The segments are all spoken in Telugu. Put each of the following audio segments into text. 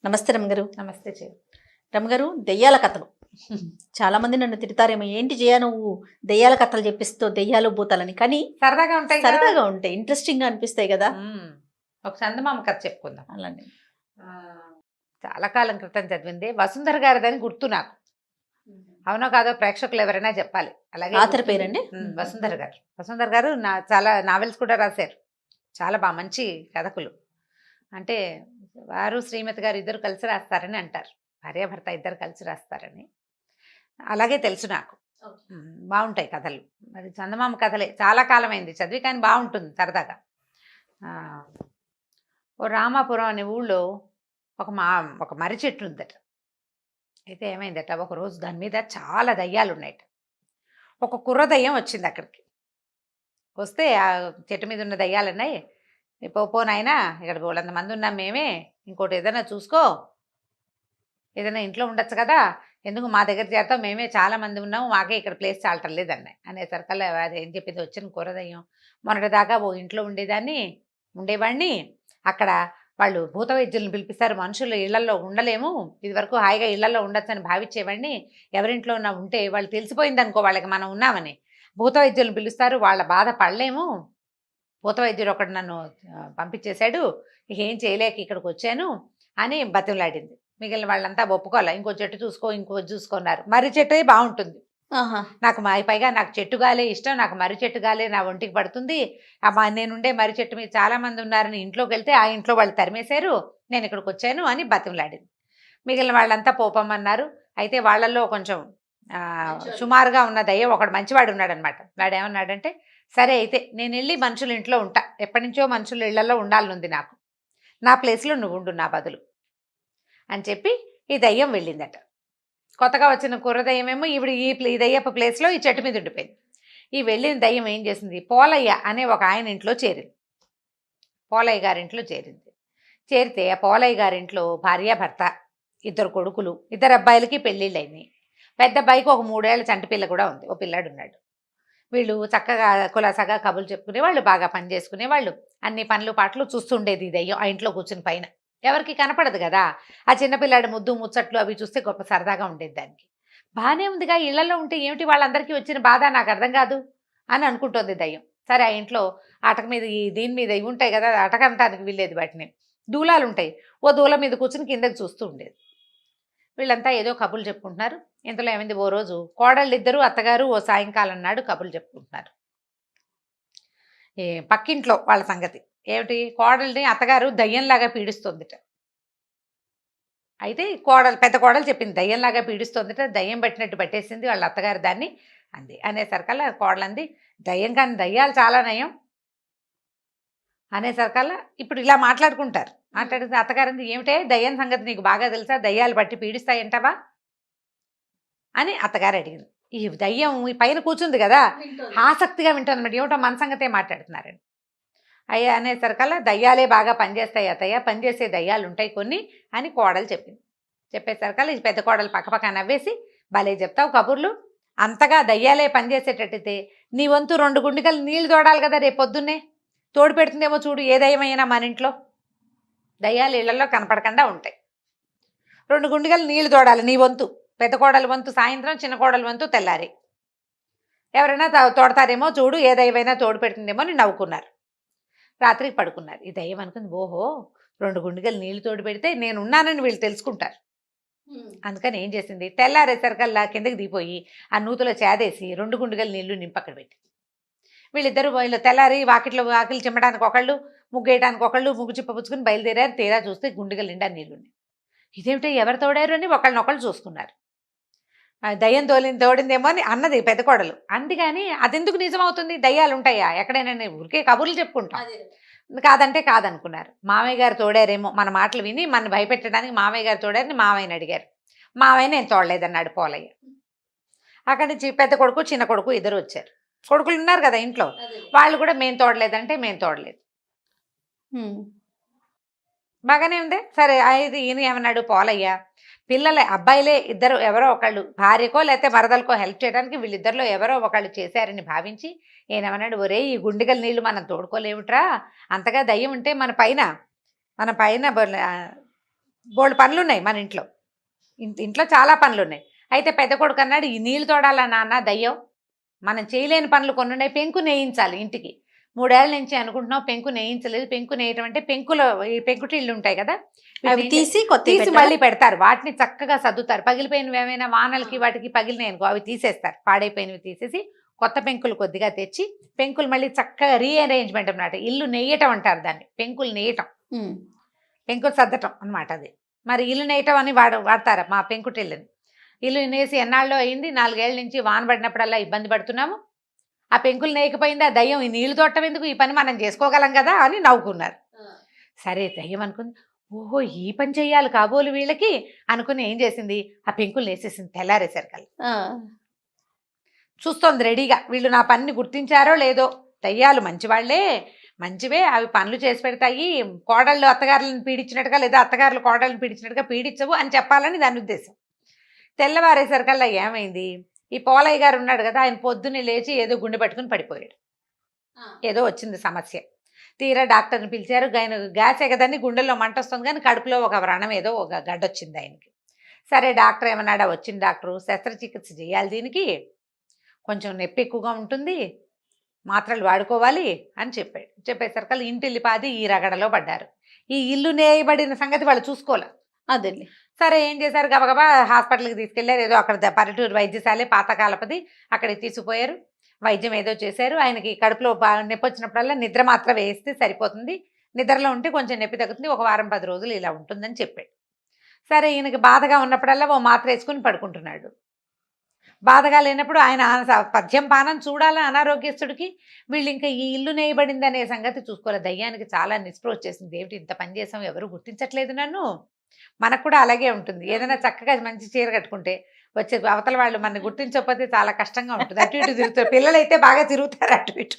నమస్తే రమగారు. నమస్తే చే రమగారు, దెయ్యాల కథలు చాలా మంది నన్ను తిడతారేమో, ఏంటి జయ నువ్వు దెయ్యాల కథలు చెప్పిస్తూ దెయ్యాలు భూతాలని. కానీ సరదాగా ఉంటాయి కదా. సరదాగా ఉంటాయి, ఇంట్రెస్టింగ్ గా అనిపిస్తాయి కదా. ఒక చందమామ కథ చెప్పుకుందాం. అలానే చాలా కాలం క్రితం చదివింది, వసుంధర గారిదని గుర్తు నాకు. అవునో కాదో ప్రేక్షకులు ఎవరైనా చెప్పాలి. అలాగే ఆథర్ పేరండి వసుంధర గారు. వసుంధర గారు చాలా నావెల్స్ కూడా రాశారు. చాలా బాగా మంచి కథకులు. అంటే వారు శ్రీమతి గారు ఇద్దరు కలిసి రాస్తారని అంటారు. భార్యాభర్త ఇద్దరు కలిసి రాస్తారని అలాగే తెలుసు నాకు. బాగుంటాయి కథలు. మరి చందమామ కథలే చాలా కాలమైంది చదివి, కానీ బాగుంటుంది సరదాగా. ఓ రామాపురం అనే ఊళ్ళో ఒక మర్రి చెట్టు ఉందట. అయితే ఏమైందట, ఒకరోజు దాని మీద చాలా దయ్యాలు ఉన్నాయట. ఒక కుర్ర దయ్యం వచ్చింది అక్కడికి. వస్తే ఆ చెట్టు మీద ఉన్న దయ్యాలున్నాయి, పోనాయినా ఇక్కడ వాళ్ళంత మంది ఉన్నాం మేమే, ఇంకోటి ఏదైనా చూసుకో, ఏదైనా ఇంట్లో ఉండొచ్చు కదా, ఎందుకు మా దగ్గర చేరతాం, మేమే చాలా మంది ఉన్నాము, మాకే ఇక్కడ ప్లేస్ చాలటం లేదన్నాయి. అనేసరికల్లా అది ఏం చెప్పింది, వచ్చిన కూరదయ్యం, మొన్నటిదాకా ఓ ఇంట్లో ఉండేవాడిని, అక్కడ వాళ్ళు భూత వైద్యులను పిలిపిస్తారు, మనుషులు ఇళ్లలో ఉండలేము, ఇదివరకు హాయిగా ఇళ్లలో ఉండొచ్చని భావించేవాడిని, ఎవరింట్లో ఉన్నా ఉంటే వాళ్ళు తెలిసిపోయింది అనుకో వాళ్ళకి మనం ఉన్నామని, భూత వైద్యులను పిలుస్తారు, వాళ్ళ బాధ పడలేము, భూత వైద్యుడు ఒకటి నన్ను పంపించేశాడు, ఏం చేయలేక ఇక్కడికి వచ్చాను అని బతిమలాడింది. మిగిలిన వాళ్ళంతా ఒప్పుకోలే, ఇంకో చెట్టు చూసుకున్నారు. మర్రి చెట్టు బాగుంటుంది, నాకు పైగా నాకు చెట్టుగాలే ఇష్టం, నాకు మర్రి చెట్టుగాలే నా ఒంటికి పడుతుంది, నేనుండే మర్రి చెట్టు మీద చాలా మంది ఉన్నారని ఇంట్లోకి వెళ్తే ఆ ఇంట్లో వాళ్ళు తరిమేశారు, నేను ఇక్కడికి వచ్చాను అని బతిమలాడింది. మిగిలిన వాళ్ళంతా పోపమన్నారు. అయితే వాళ్ళల్లో కొంచెం సుమారుగా ఉన్న దయ్యం ఒకడు మంచివాడు ఉన్నాడనమాట. వాడు ఏమన్నాడంటే, సరే అయితే నేను వెళ్ళి మనుషుల ఇంట్లో ఉంటా, ఎప్పటి నుంచో మనుషుల ఇళ్లలో ఉండాలనుంది నాకు, నా ప్లేస్లో నువ్వు ఉండు నా బదులు అని చెప్పి ఈ దయ్యం వెళ్ళిందట. కొత్తగా వచ్చిన కుర్ర దయ్యమేమో ఈ దయ్యప్ప ప్లేస్లో ఈ చెట్టు మీద ఉండిపోయింది. ఈ వెళ్ళిన దయ్యం ఏం చేసింది, పోలయ్య అనే ఒక ఆయన ఇంట్లో చేరింది. పోలయ్య గారింట్లో చేరితే ఆ పోలయ్య గారింట్లో భార్యాభర్త, ఇద్దరు కొడుకులు, ఇద్దరు అబ్బాయిలకి పెళ్ళిళ్ళు అయినాయి. పెద్ద అబ్బాయికి ఒక 3 ఏళ్ల చంటి పిల్ల కూడా ఉంది, ఓ పిల్లాడు ఉన్నాడు. వీళ్ళు చక్కగా కులాసగా కబుర్లు చెప్పుకునేవాళ్ళు, బాగా పని చేసుకునేవాళ్ళు, అన్ని పనులు పాటలు చూస్తుండేది ఈ దయ్యం ఆ ఇంట్లో కూర్చుని. పైన ఎవరికి కనపడదు కదా, ఆ చిన్నపిల్లాడి ముద్దు ముచ్చట్లు అవి చూస్తే గొప్ప సరదాగా ఉండేది దానికి. బాగానే ఉందిగా, ఇళ్లలో ఉంటే ఏమిటి వాళ్ళందరికీ వచ్చిన బాధ, నాకు అర్థం కాదు అని అనుకుంటోంది దయ్యం. సరే, ఆ ఇంట్లో అటక మీద దీని మీద ఇవి ఉంటాయి కదా, అటక అంటానికి వీల్లేదు, వాటిని దూలాలు ఉంటాయి, ఓ దూల మీద కూర్చుని కిందకి చూస్తూ ఉండేది. వీళ్ళంతా ఏదో కబుర్లు చెప్పుకుంటున్నారు. ఇంతలో ఏమైంది, ఓ రోజు కోడళ్ళిద్దరూ అత్తగారు ఓ సాయంకాలం నాడు కబుర్లు చెప్పుకుంటున్నారు. పక్కింట్లో వాళ్ళ సంగతి ఏమిటి, కోడల్ని అత్తగారు దయ్యంలాగా పీడిస్తుందిట. అయితే పెద్ద కోడలు చెప్పింది, దయ్యంలాగా పీడిస్తుందిట, దయ్యం పట్టినట్టు పట్టేసింది వాళ్ళ అత్తగారు దాన్ని అంది. అనేసరికల్లా కోడలంది, దయ్యం కానీ దయ్యాలు చాలా నయం అనేసరికల్లా ఇప్పుడు ఇలా మాట్లాడుకుంటారు. మాట్లాడితే అత్తగారింది, ఏమిటే దయ్యం సంగతి నీకు బాగా తెలుసా, దయ్యాలు బట్టి పీడిస్తాయంటవా అని అత్తగారు అడిగింది. ఈ దయ్యం ఈ పైన కూర్చుంది కదా, ఆసక్తిగా వింటుందన్నమాట, ఏమిటో మన సంగతే మాట్లాడుతున్నారని. అయ్యా అనేసరికల్లా, దయ్యాలే బాగా పనిచేస్తాయి అత్తయ్య, పనిచేసే దయ్యాలు ఉంటాయి కొన్ని అని కోడలు చెప్పింది. చెప్పేసరికల్లా ఈ పెద్ద కోడలు పక్కపక్క నవ్వేసి, భలే చెప్తావు కబుర్లు, అంతగా దయ్యాలే పనిచేసేటట్టయితే నీ వంతు 2 గుండికలు నీళ్లు తోడాలి కదా, రేపు పొద్దున్నే తోడు పెడుతుందేమో చూడు, ఏ దయ్యమైనా మన ఇంట్లో దయ్యాలు ఇళ్లలో కనపడకుండా ఉంటాయి, 2 గుండికలు నీళ్లు తోడాలి నీ వంతు, పెద్ద కోడల వంతు సాయంత్రం, చిన్న కోడల వంతు తెల్లారి, ఎవరైనా తోడతారేమో చూడు, ఏ దయ్యమైనా తోడు పెడుతుందేమో అని నవ్వుకున్నారు. రాత్రికి పడుకున్నారు. ఈ దయ్యం అనుకుంది, ఓహో 2 గుండికలు నీళ్లు తోడు పెడితే నేను ఉన్నానని వీళ్ళు తెలుసుకుంటారు. అందుకని ఏం చేసింది, తెల్లారేసరికల్లా కిందకి దిగిపోయి ఆ నూతులో చేదేసి 2 గుండికలు నీళ్లు నింపక్కడ పెట్టి, వీళ్ళు తెల్లారి వాకిలు చిమ్మడానికి ఒకళ్ళు, ముగ్గు వేయడానికి ఒకళ్ళు, ముగ్గు చిప్ప పుచ్చుకుని బయలుదేరారు. తీరా చూస్తే గుండికలు నిండా నీళ్లున్నాయి. ఇదేమిటో ఎవరు తోడారు అని ఒకళ్ళనొకళ్ళు చూసుకున్నారు. దయ్యం తోడిందేమో అని అన్నది పెద్ద కోడలు. అందుకని అదెందుకు నిజమవుతుంది, దయ్యాలు ఉంటాయా ఎక్కడైనా, ఊరికే కబుర్లు చెప్పుకుంటాం, కాదంటే కాదనుకున్నారు. మామయ్య గారు తోడారేమో, మన మాటలు విని మన భయపెట్టడానికి మామయ్య గారు తోడారని మామయ్యని అడిగారు. మామయ్య నేను తోడలేదన్నాడు పోలయ్య. అక్కడి నుంచి పెద్ద కొడుకు చిన్న కొడుకు ఇద్దరు వచ్చారు. కొడుకులు ఉన్నారు కదా ఇంట్లో, వాళ్ళు కూడా మేము తోడలేదంటే మేము తోడలేదు. బాగానే ఉంది. సరే, అయితే ఈయన ఏమన్నాడు పోలయ్య, అబ్బాయిలే ఇద్దరు ఎవరో ఒకళ్ళు భార్యకో లేకపోతే మరదలకో హెల్ప్ చేయడానికి వీళ్ళిద్దరిలో ఎవరో ఒకళ్ళు చేశారని భావించి ఏమన్నాడు, ఒరే ఈ గుండిగల నీళ్లు మనం తోడుకోలేవుట్రా, అంతగా దయ్యం ఉంటే మన పైన బోల్డ్ పనులు ఉన్నాయి మన ఇంట్లో. ఇంట్లో చాలా పనులు ఉన్నాయి. అయితే పెద్ద కొడుకు అన్నాడు, ఈ నీళ్ళు తోడాలా నాన్న దయ్యం, మనం చేయలేని పనులు కొన్ని ఉన్నాయి, పెంకు నేయించాలి ఇంటికి. 3 ఏళ్ల నుంచి అనుకుంటున్నాం, పెంకు నేయించలేదు. పెంకు నేయటం అంటే పెంకులో ఈ పెంకుటిళ్ళు ఉంటాయి కదా, అవి తీసి తీసి మళ్ళీ పెడతారు. వాటిని చక్కగా సర్దుతారు. పగిలిపోయినవి ఏమైనా వానలకి వాటికి పగిలినాయి అనుకో అవి తీసేస్తారు. పాడైపోయినవి తీసేసి కొత్త పెంకులు కొద్దిగా తెచ్చి పెంకులు మళ్ళీ చక్కగా రీఅరేంజ్మెంట్ అన్నమాట. ఇల్లు నెయ్యటం అంటారు దాన్ని, పెంకులు నెయ్యటం, పెంకులు సర్దటం అనమాట అది. మరి ఇల్లు నేయటం అని వాడతారు మా పెంకుటిల్లుని. ఇల్లు నేసి ఎన్నాళ్ళలో అయింది, 4 ఏళ్ల నుంచి వాన పడినప్పుడల్లా ఇబ్బంది పడుతున్నాము. ఆ పెంకులు నేయకపోయింది, ఆ దయ్యం ఈ నీళ్లు తోటం ఎందుకు, ఈ పని మనం చేసుకోగలం కదా అని నవ్వుకున్నారు. సరే దయ్యం అనుకుంది, ఓహో ఈ పని చెయ్యాలి కాబోలు వీళ్ళకి అనుకుని ఏం చేసింది, ఆ పెంకులు నేసేసింది. తెల్లారేసరికల్లా చూస్తోంది రెడీగా, వీళ్ళు నా పనిని గుర్తించారో లేదో, దయ్యాలు మంచివాళ్లే, మంచివే, అవి పనులు చేసి పెడతాయి, కోడళ్ళు అత్తగారులను పీడించినట్టుగా లేదా అత్తగారులు కోడళ్ళని పీడించినట్టుగా పీడించవు అని చెప్పాలని దాని ఉద్దేశం. తెల్లవారేసరికల్లా ఏమైంది, ఈ పోలయ్య గారు ఉన్నాడు కదా, ఆయన పొద్దున్నే లేచి ఏదో గుండె పట్టుకుని పడిపోయాడు. ఏదో వచ్చింది సమస్య. తీరా డాక్టర్ని పిలిచారు. గ్యాసే కదని గుండెల్లో మంట వస్తుంది, కానీ కడుపులో ఒక వ్రణం ఏదో ఒక గడ్డ వచ్చింది ఆయనకి. సరే డాక్టర్ ఏమన్నాడా, వచ్చిన డాక్టరు శస్త్రచికిత్స చేయాలి, దీనికి కొంచెం నొప్పి ఎక్కువగా ఉంటుంది, మాత్రలు వాడుకోవాలి అని చెప్పాడు. చెప్పేసరికల్లా ఇంటిల్లిపాది ఈ రగడలో పడ్డారు. ఈ ఇల్లు నేయబడిన సంగతి వాళ్ళు చూసుకోలే. అదే సరే ఏం చేశారు, గబగబా హాస్పిటల్కి తీసుకెళ్లారు. ఏదో అక్కడ పల్లెటూరు వైద్యశాలే పాతకాలపది, అక్కడికి తీసుకుపోయారు. వైద్యం ఏదో చేశారు. ఆయనకి కడుపులో నొప్పి వచ్చినప్పుడల్లా నిద్ర మాత్రం వేస్తే సరిపోతుంది, నిద్రలో ఉంటే కొంచెం నొప్పి తగ్గుతుంది, ఒక వారం 10 రోజులు ఇలా ఉంటుందని చెప్పాడు. సరే ఈయనకి బాధగా ఉన్నప్పుడల్లా ఓ మాత్ర వేసుకుని పడుకుంటున్నాడు. బాధగా లేనప్పుడు ఆయన పథ్యం పానం చూడాలా అనారోగ్యస్తుడికి. వీళ్ళు ఇంకా ఈ ఇల్లు నేయబడింది అనే సంగతి చూసుకోలేదు. దయ్యానికి చాలా నిస్పృహ వచ్చేసింది, ఏమిటి ఇంత పని చేసాం, ఎవరు గుర్తించట్లేదు నన్ను. మనకు కూడా అలాగే ఉంటుంది, ఏదైనా చక్కగా మంచి చీర కట్టుకుంటే వచ్చే అవతల వాళ్ళు మనని గుర్తించకపోతే చాలా కష్టంగా ఉంటుంది. అటు ఇటు తిరుగుతారు, పిల్లలైతే బాగా తిరుగుతారు అటు ఇటు.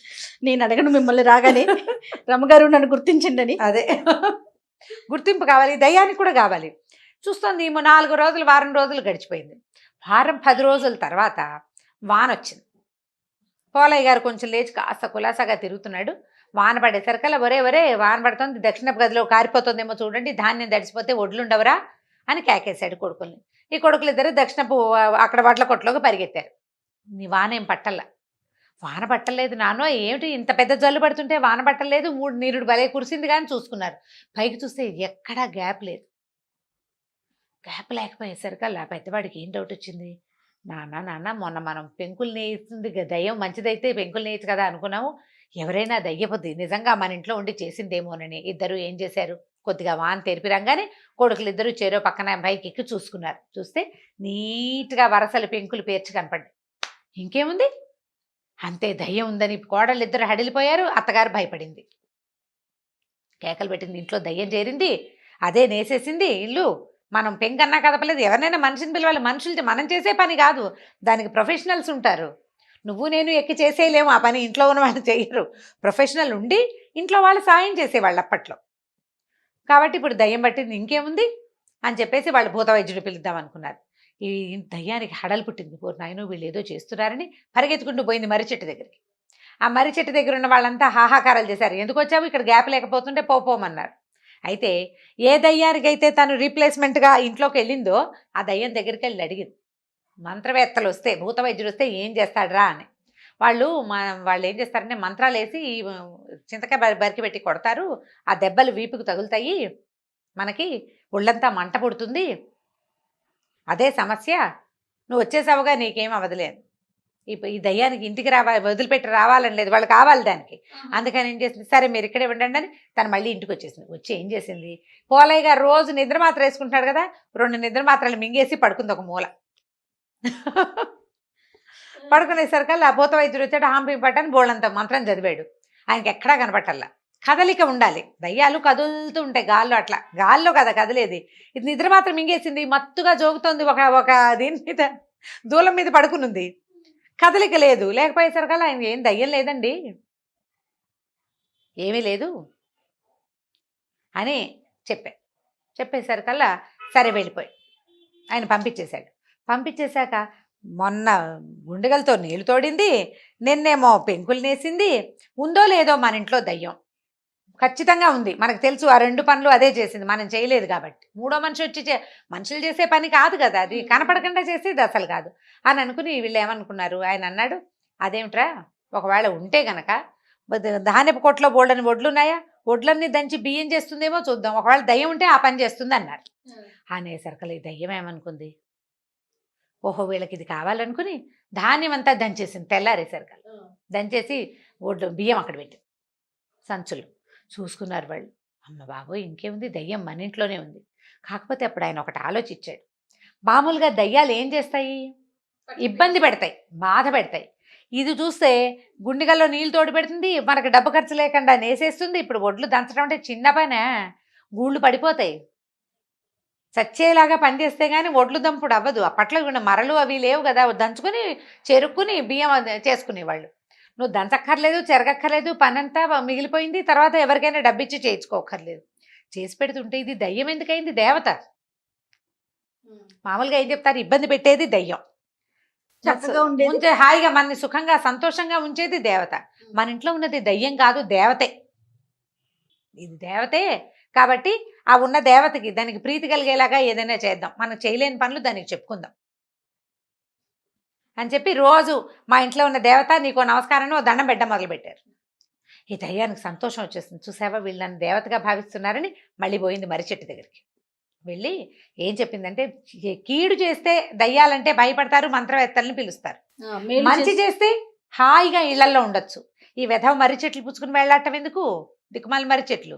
నేను అడగను మిమ్మల్ని రాగానే, రమ్మగారు నన్ను గుర్తించండి అని. అదే గుర్తింపు కావాలి, దయ్యానికి కూడా కావాలి. చూస్తుంది 4 రోజులు వారం రోజులు గడిచిపోయింది. వారం 10 రోజుల తర్వాత వాన వచ్చింది. పోలయ్య గారు కొంచెం లేచి కాస్త కులాసాగా తిరుగుతున్నాడు. వాన పడేసరికల్లా ఒరే వాన పడుతుంది, దక్షిణపు గదిలో కారిపోతుందేమో చూడండి, ధాన్యం తడిసిపోతే ఒడ్లుండవరా అని కేకేశాడు కొడుకుల్ని. ఈ కొడుకులు ఇద్దరు దక్షిణపు అక్కడ వడ్ల కొట్లోకి పరిగెత్తారు. నీ వాన ఏం పట్టల్లా, వాన పట్టలేదు నాన్నో, ఏమిటి ఇంత పెద్ద జల్లు పడుతుంటే వాన పట్టలేదు, 3 నీరుడు భలే కురిసింది కానీ చూసుకున్నారు. పైకి చూస్తే ఎక్కడా గ్యాప్ లేదు. గ్యాప్ లేకపోయేసరికల్లా పెద్దవాడికి ఏం డౌట్ వచ్చింది, నాన్న మొన్న మనం పెంకులు నేయిస్తుంది దయ్యం మంచిదైతే పెంకులు నేయచ్చు కదా అనుకున్నాము, ఎవరైనా దయ్యపోద్ది నిజంగా మన ఇంట్లో ఉండి చేసిందేమోనని ఇద్దరు ఏం చేశారు, కొద్దిగా వాన తెరిపిరంగానే కొడుకులు ఇద్దరు చెరో పక్కన పైకి ఎక్కి చూసుకున్నారు. చూస్తే నీట్గా వరసలు పెంకులు పేర్చి కనపడ్డాయి. ఇంకేముంది, అంతే దయ్యం ఉందని కోడళ్ళు ఇద్దరు హడిలిపోయారు. అత్తగారు భయపడింది, కేకలు పెట్టింది, ఇంట్లో దయ్యం చేరింది, అదే నేసేసింది ఇల్లు, మనం పెంకన్నా కదపలేదు, ఎవరినైనా మనిషిని పిలవాలి, మనుషులు మనం చేసే పని కాదు, దానికి ప్రొఫెషనల్స్ ఉంటారు, నువ్వు నేను ఎక్కి చేసేయలేము ఆ పని, ఇంట్లో ఉన్న వాళ్ళు చేయరు, ప్రొఫెషనల్ ఉండి ఇంట్లో వాళ్ళు సాయం చేసేవాళ్ళు అప్పట్లో. కాబట్టి ఇప్పుడు దయ్యం పట్టింది, ఇంకేముంది అని చెప్పేసి వాళ్ళు భూత వైద్యుడు పిలుద్దాం అనుకున్నారు. ఈ దయ్యానికి హడలు పుట్టింది, నాయనో వీళ్ళు ఏదో చేస్తున్నారని పరిగెత్తుకుంటూ పోయింది మర్రి చెట్టు దగ్గరికి. ఆ మర్రి చెట్టు దగ్గర ఉన్న వాళ్ళంతా హాహాకారాలు చేశారు, ఎందుకు వచ్చావు, ఇక్కడ గ్యాప్ లేకపోతుంటే పోమన్నారు. అయితే ఏ దయ్యానికైతే తను రీప్లేస్మెంట్గా ఇంట్లోకి వెళ్ళిందో ఆ దయ్యం దగ్గరికి వెళ్ళి అడిగింది, మంత్రవేత్తలు వస్తే భూత వైద్యుడు వస్తే ఏం చేస్తాడరా అని. వాళ్ళు ఏం చేస్తారంటే మంత్రాలు వేసి చింతకాయ బరికి పెట్టి కొడతారు, ఆ దెబ్బలు వీపుకు తగులుతాయి, మనకి ఒళ్ళంతా మంట పుడుతుంది, అదే సమస్య, నువ్వు వచ్చేసావుగా నీకేం అవదలేదు, ఈ దయ్యానికి ఇంటికి వదిలిపెట్టి రావాలని లేదు, వాళ్ళు కావాలి దానికి, అందుకని ఏం చేసింది, సరే మీరు ఇక్కడే ఉండండి అని తను మళ్ళీ ఇంటికి వచ్చేసింది. వచ్చి ఏం చేసింది, పోలయ్య గారు రోజు నిద్ర మాత్ర వేసుకుంటాడు కదా, 2 నిద్ర మాత్రలు మింగేసి పడుకుంది ఒక మూల. పడుకునేసరికల్లా ఆ భూత వైద్యుడు వచ్చాడు, హాంపి పట్టని బోళ్ళంత మంత్రం చదివాడు. ఆయనకి ఎక్కడా కనపట్టల్లా, కదలిక ఉండాలి, దయ్యాలు కదులుతూ ఉంటాయి గాల్లో, అట్లా గాల్లో కదా కదిలేది, ఇది నిద్ర మాత్రం మింగేసింది, మత్తుగా జోగుతోంది, ఒక దీని మీద దూలం మీద పడుకునుంది, కదలిక లేదు. లేకపోయేసరికల్లా ఆయన ఏం దయ్యం లేదండి, ఏమీ లేదు అని చెప్పేసరికల్లా సరే వెళ్ళిపోయి ఆయన పంపించేశాడు. పంపించేశాక మొన్న గుండెగలతో నీళ్లు తోడింది, నిన్నేమో పెంకులు నేసింది, ఉందో లేదో మన ఇంట్లో దయ్యం, ఖచ్చితంగా ఉంది. మనకు తెలుసు ఆ 2 పనులు అదే చేసింది. మనం చేయలేదు కాబట్టి. మూడో మనిషి వచ్చి మనుషులు చేసే పని కాదు కదా! అది కనపడకుండా చేసేది అసలు కాదు. అని అనుకుని వీళ్ళేమనుకున్నారు, ఆయన అన్నాడు, "అదేమిట్రా ఒకవేళ ఉంటే గనక ధాన్యపు కొట్లో బోల్డన్ని వడ్లున్నాయా? వడ్లన్నీ దంచి బియ్యం చేస్తుందేమో చూద్దాం. ఒకవేళ దయ్యం ఉంటే ఆ పని చేస్తుంది" అన్నారు. అనేసరికల్లా ఈ దయ్యం ఏమనుకుంది, ఓహో! వీళ్ళకి ఇది కావాలనుకుని ధాన్యం అంతా దంచేసింది తెల్లారేసరికల్లా. దంచేసి బియ్యం అక్కడ పెట్టింది సంచులు. చూసుకున్నారు వాళ్ళు. అమ్మ బాబోయ్! ఇంకేముంది, దయ్యం మన ఇంట్లోనే ఉంది. కాకపోతే అప్పుడు ఆయన ఒకటి ఆలోచించాడు. మామూలుగా దయ్యాలు ఏం చేస్తాయి? ఇబ్బంది పెడతాయి, బాధ పెడతాయి. ఇది చూస్తే గుండిగల్లో నీళ్ళు తోడు పెడుతుంది, మనకు డబ్బు ఖర్చు లేకుండా నేసేస్తుంది. ఇప్పుడు ఒడ్లు దంచడం అంటే చిన్న పనే, గూళ్ళు పడిపోతాయి. చచ్చేలాగా పనిచేస్తే కానీ ఒడ్లు దంపుడు అవ్వదు. అప్పట్లో మరలు అవి లేవు కదా, దంచుకొని చెరుక్కుని బియ్యం చేసుకునేవాళ్ళు. నువ్వు దంచక్కర్లేదు, చెరగక్కర్లేదు, పనంతా మిగిలిపోయింది. తర్వాత ఎవరికైనా డబ్బిచ్చి చేయించుకోక్కర్లేదు. చేసి పెడుతుంటే ఇది దయ్యం ఎందుకైంది? దేవత. మామూలుగా ఏం చెప్తారు, ఇబ్బంది పెట్టేది దయ్యం, చక్కగా ఉండేది హాయిగా మనని సుఖంగా సంతోషంగా ఉంచేది దేవత. మన ఇంట్లో ఉన్నది దయ్యం కాదు, దేవతే. ఇది దేవతే కాబట్టి ఆ ఉన్న దేవతకి దానికి ప్రీతి కలిగేలాగా ఏదైనా చేద్దాం, మనం చేయలేని పనులు దానికి చెప్పుకుందాం అని చెప్పి రోజు మా ఇంట్లో ఉన్న దేవత నీకో నమస్కారాన్ని ఓ దండం పెట్టడం మొదలుపెట్టారు. ఈ దయ్యానికి సంతోషం వచ్చేసింది. చూసావా వీళ్ళు నన్ను దేవతగా భావిస్తున్నారని మళ్ళీ పోయింది మర్రి చెట్టు దగ్గరికి. వెళ్ళి ఏం చెప్పిందంటే, కీడు చేస్తే దయ్యాలంటే భయపడతారు, మంత్రవేత్తల్ని పిలుస్తారు. మంచి చేస్తే హాయిగా ఇళ్లల్లో ఉండొచ్చు. ఈ వెధవ మర్రి చెట్లు పుచ్చుకుని వెళ్ళాటం ఎందుకు? దిక్కుమాలి మర్రి చెట్లు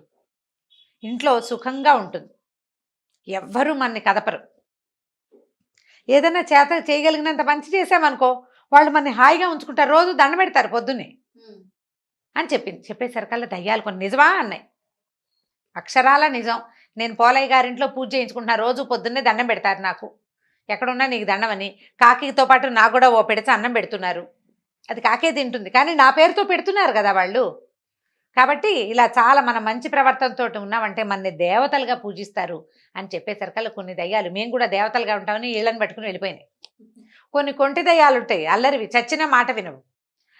ఇంట్లో సుఖంగా ఉంటుంది, ఎవ్వరూ మనని కదపరు. ఏదైనా చేత చేయగలిగినంత మంచి చేసామనుకో వాళ్ళు మనని హాయిగా ఉంచుకుంటారు, రోజు దండ పెడతారు పొద్దున్నే అని చెప్పింది. చెప్పేసరికల్లా దయ్యాలు కొన్ని నిజమా అన్నాయి. అక్షరాల నిజం. నేను పోలయ్య గారింట్లో పూజ చేయించుకుంటున్నా, రోజు పొద్దున్నే దండం పెడతారు నాకు, ఎక్కడున్నా నీకు దండమని. కాకితో పాటు నాకు కూడా ఓ పెడితే అన్నం పెడుతున్నారు, అది కాకే తింటుంది, కానీ నా పేరుతో పెడుతున్నారు కదా వాళ్ళు. కాబట్టి ఇలా చాలా మన మంచి ప్రవర్తనతో ఉన్నామంటే మనని దేవతలుగా పూజిస్తారు అని చెప్పేసరికల్లా కొన్ని దయ్యాలు మేము కూడా దేవతలుగా ఉంటామని ఇళ్ళని పట్టుకుని వెళ్ళిపోయినాయి. కొన్ని కొంటి దయ్యాలు ఉంటాయి, అల్లరివి, చచ్చిన మాట వినవు.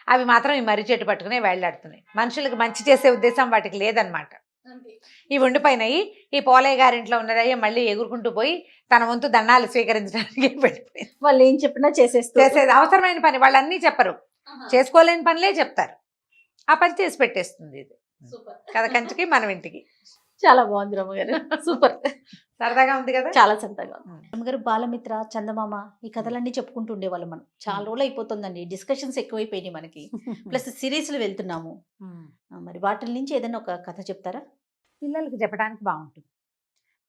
అవి మాత్రం ఈ మర్రి చెట్టు పట్టుకుని వేళ్లాడుతున్నాయి. మనుషులకు మంచి చేసే ఉద్దేశం వాటికి లేదనమాట. ఇవి ఉండిపోయినాయి. ఈ పోలయ్య గారింట్లో ఉన్నదయ్యా మళ్ళీ ఎగురుకుంటూ పోయి తన వంతు దండాలు స్వీకరించడానికి వెళ్ళిపోయింది. వాళ్ళు ఏం చెప్పినా చేసేది అవసరమైన పని వాళ్ళు అన్నీ చెప్పరు, చేసుకోలేని పనులే చెప్తారు, ఆ పని చేసి పెట్టేస్తుంది. ఇది కథ కంచికి మనం ఇంటికి. చాలా బాగుంది రమ్మగారు, సూపర్, సరదాగా ఉంది కదా, చాలా సరదాగా. రమ్మగారు బాలమిత్ర, చందమామ ఈ కథలన్నీ చెప్పుకుంటూ ఉండేవాళ్ళం మనం. చాలా రోజులు అయిపోతుందండి, డిస్కషన్స్ ఎక్కువైపోయినాయి మనకి, ప్లస్ సిరీస్లు వెళ్తున్నాము. మరి వాటి నుంచి ఏదైనా ఒక కథ చెప్తారా? పిల్లలకి చెప్పడానికి బాగుంటుంది.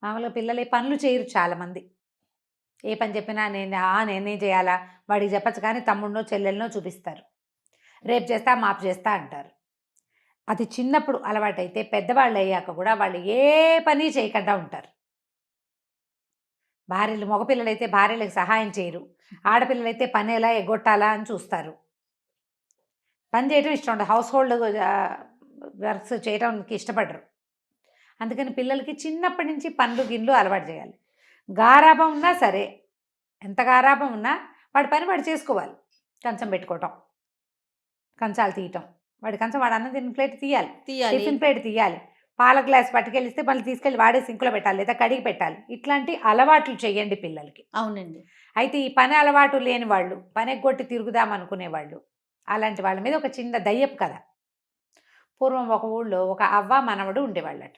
మామూలుగా పిల్లలు ఏ పనులు చేయరు చాలామంది. ఏ పని చెప్పినా నేనేం చేయాలా, వాడికి చెప్పచ్చు, కానీ తమ్ముడినో చెల్లెలనో చూపిస్తారు. రేపు చేస్తా మాపు చేస్తా అంటారు. అది చిన్నప్పుడు అలవాటైతే పెద్దవాళ్ళు అయ్యాక కూడా వాళ్ళు ఏ పని చేయకుండా ఉంటారు. భార్యలు, మగపిల్లలైతే భార్యలకు సహాయం చేయరు, ఆడపిల్లలైతే పని ఎలా ఎగ్గొట్టాలా అని చూస్తారు. పని చేయడం ఇష్టం ఉండదు, హౌస్ హోల్డ్ వర్క్స్ చేయడానికి ఇష్టపడరు. అందుకని పిల్లలకి చిన్నప్పటి నుంచి పనులు గిన్లు అలవాటు చేయాలి. గారాబం ఉన్నా సరే, ఎంత గారాబం ఉన్నా వాడి పని వాడు చేసుకోవాలి. కంచం పెట్టుకోవటం, కంచాలు తీయటం, వాడి కంచం వాడు అన్నం తిన్న ప్లేట్ తీయాలి, టిఫిన్ ప్లేట్ తీయాలి, పాల గ్లాస్ పట్టుకెళ్ళిస్తే మళ్ళీ తీసుకెళ్ళి వాడే సింకులో పెట్టాలి లేదా కడిగి పెట్టాలి. ఇట్లాంటి అలవాట్లు చేయండి పిల్లలకి. అవునండి. అయితే ఈ పని అలవాటు లేని వాళ్ళు, పని ఎగ్గొట్టి తిరుగుదాం అనుకునేవాళ్ళు, అలాంటి వాళ్ళ మీద ఒక చిన్న దయ్యపు కథ. పూర్వం ఒక ఊళ్ళో ఒక అవ్వ మనవడు ఉండేవాళ్ళట.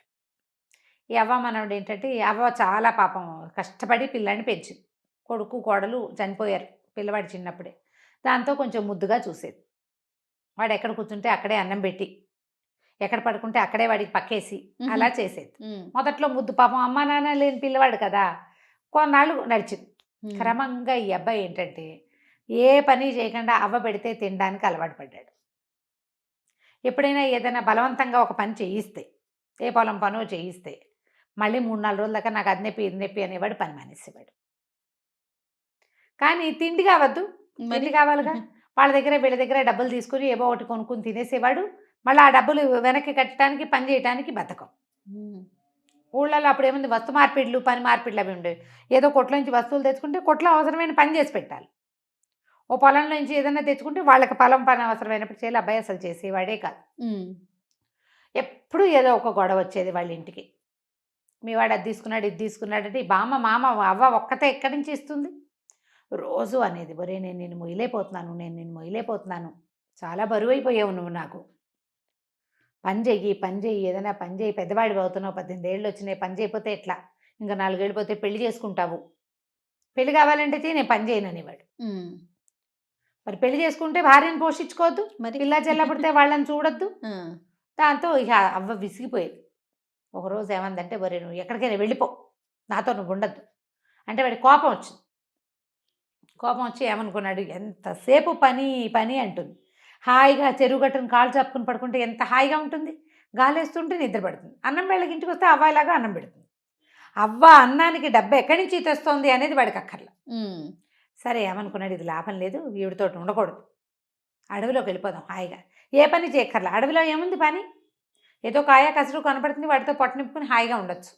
ఈ అవ్వ మనవడు ఏంటంటే, ఈ అవ్వ చాలా పాపం కష్టపడి పిల్లాడిని పెంచింది. కొడుకు కోడలు చనిపోయారు పిల్లవాడు చిన్నప్పుడే. దాంతో కొంచెం ముద్దుగా చూసేది. వాడు ఎక్కడ కూర్చుంటే అక్కడే అన్నం పెట్టి, ఎక్కడ పడుకుంటే అక్కడే వాడికి పక్కేసి అలా చేసేది. మొదట్లో ముద్దు, పాపం అమ్మ నాన్న లేని పిల్లవాడు కదా, కొన్నాళ్ళు నడిచింది. క్రమంగా ఈ అబ్బాయి ఏంటంటే ఏ పని చేయకుండా అవ్వ పెడితే తినడానికి అలవాటు పడ్డాడు. ఎప్పుడైనా ఏదైనా బలవంతంగా ఒక పని చేయిస్తే, ఏ పొలం పనో చేయిస్తే మళ్ళీ 3-4 రోజుల దాకా నాకు అది నొప్పి ఇది నొప్పి అనేవాడు, పని మానేసేవాడు. కానీ తిండి కావద్దు, తిండి కావాలిగా, వాళ్ళ దగ్గర వీళ్ళ దగ్గర డబ్బులు తీసుకుని ఏవో ఒకటి కొనుక్కుని తినేసేవాడు. మళ్ళీ ఆ డబ్బులు వెనక్కి కట్టడానికి, పని చేయడానికి బద్ధకం. ఊళ్ళలో అప్పుడు ఏముంది, వస్తు మార్పిడ్లు, పని మార్పిడ్లు అవి ఉండేవి. ఏదో కొట్లో నుంచి వస్తువులు తెచ్చుకుంటే కొట్లో అవసరమైన పని చేసి పెట్టాలి. ఓ పొలంలో నుంచి ఏదైనా తెచ్చుకుంటే వాళ్ళకి పొలం పని అవసరమైనప్పుడు చేయాలి. అబ్బాయి అసలు చేసేవాడే కాదు. ఎప్పుడు ఏదో ఒక గొడవ వచ్చేది వాళ్ళ ఇంటికి. మీ వాడు అది తీసుకున్నాడు ఇది తీసుకున్నాడు అంటే ఈ బామ్మ మామ అవ్వ ఒక్కతే ఎక్కడి నుంచి ఇస్తుంది. రోజు అనేది ఒరే నేను నిన్ను మొయ్యలేకపోతున్నాను, నేను నిన్ను మొయ్యలేకపోతున్నాను, చాలా బరువు అయిపోయావు నువ్వు నాకు, పని చెయ్యి పని చెయ్యి, ఏదైనా పని చెయ్యి, పెద్దవాడివి అవుతున్నావు, 18 ఏళ్ళు వచ్చినాయి, పని చేయకపోతే ఎట్లా, ఇంకా 4 ఏళ్ళు పోతే పెళ్లి చేసుకుంటావు, పెళ్లి కావాలంటే నేను పని చేయను అనేవాడు. మరి పెళ్లి చేసుకుంటే భార్యను పోషించుకోవద్దు, మరి పిల్ల చెల్ల పుడితే వాళ్ళని చూడొద్దు. దాంతో ఇక అవ్వ విసిగిపోయేది. ఒకరోజు ఏమందంటే ఒరే నువ్వు ఎక్కడికైనా వెళ్ళిపో, నాతో నువ్వు ఉండద్దు అంటే వాడి కోపం వచ్చింది. కోపం వచ్చి ఏమనుకున్నాడు, ఎంతసేపు పని పని అంటుంది, హాయిగా చెరువు గట్టును కాళ్ళు చాపుకుని పడుకుంటే ఎంత హాయిగా ఉంటుంది, గాలేస్తుంటే నిద్ర పడుతుంది, అన్నం వేళకి ఇంటికి వస్తే అవ్వాయిలాగా అన్నం పెడుతుంది, అవ్వ అన్నానికి డబ్బు ఎక్కడి నుంచి తెస్తోంది అనేది వాడికి అక్కర్లా. సరే ఏమనుకున్నాడు, ఇది లాభం లేదు, ఈవిడితో ఉండకూడదు, అడవిలోకి వెళ్ళిపోదాం హాయిగా, ఏ పని చేయక్కర్లా, అడవిలో ఏముంది పని, ఏదో కాయ కసరు కనపడుతుంది, వాటితో పొట్ట నింపుకుని హాయిగా ఉండొచ్చు,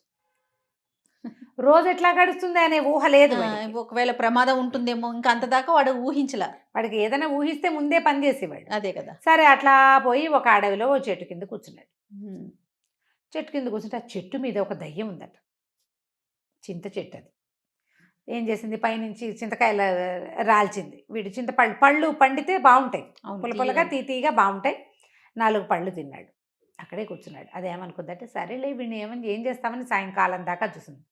రోజు ఎట్లా గడుస్తుంది అనే ఊహ లేదు వాడికి. ఒకవేళ ప్రమాదం ఉంటుందేమో ఇంకా అంత దాకా వాడు ఊహించలా. వాడికి ఏదైనా ఊహిస్తే ముందే పని చేసేవాడు. అదే కదా. సరే అట్లా పోయి ఒక అడవిలో ఓ చెట్టు కింద కూర్చున్నాడు. చెట్టు కింద కూర్చుంటే ఆ చెట్టు మీద ఒక దయ్యం ఉందట, చింత చెట్టు. అది ఏం చేసింది, పైనుంచి చింతకాయలు రాల్చింది. వీడు పళ్ళు పండితే బాగుంటాయి, పుల్లపుల్లగా తీతీగా బాగుంటాయి, 4 పళ్ళు తిన్నాడు, అక్కడే కూర్చున్నాడు. అదేమనుకుందంటే సరేలే వీడిని ఏం చేస్తామని సాయంకాలం దాకా చూసింది.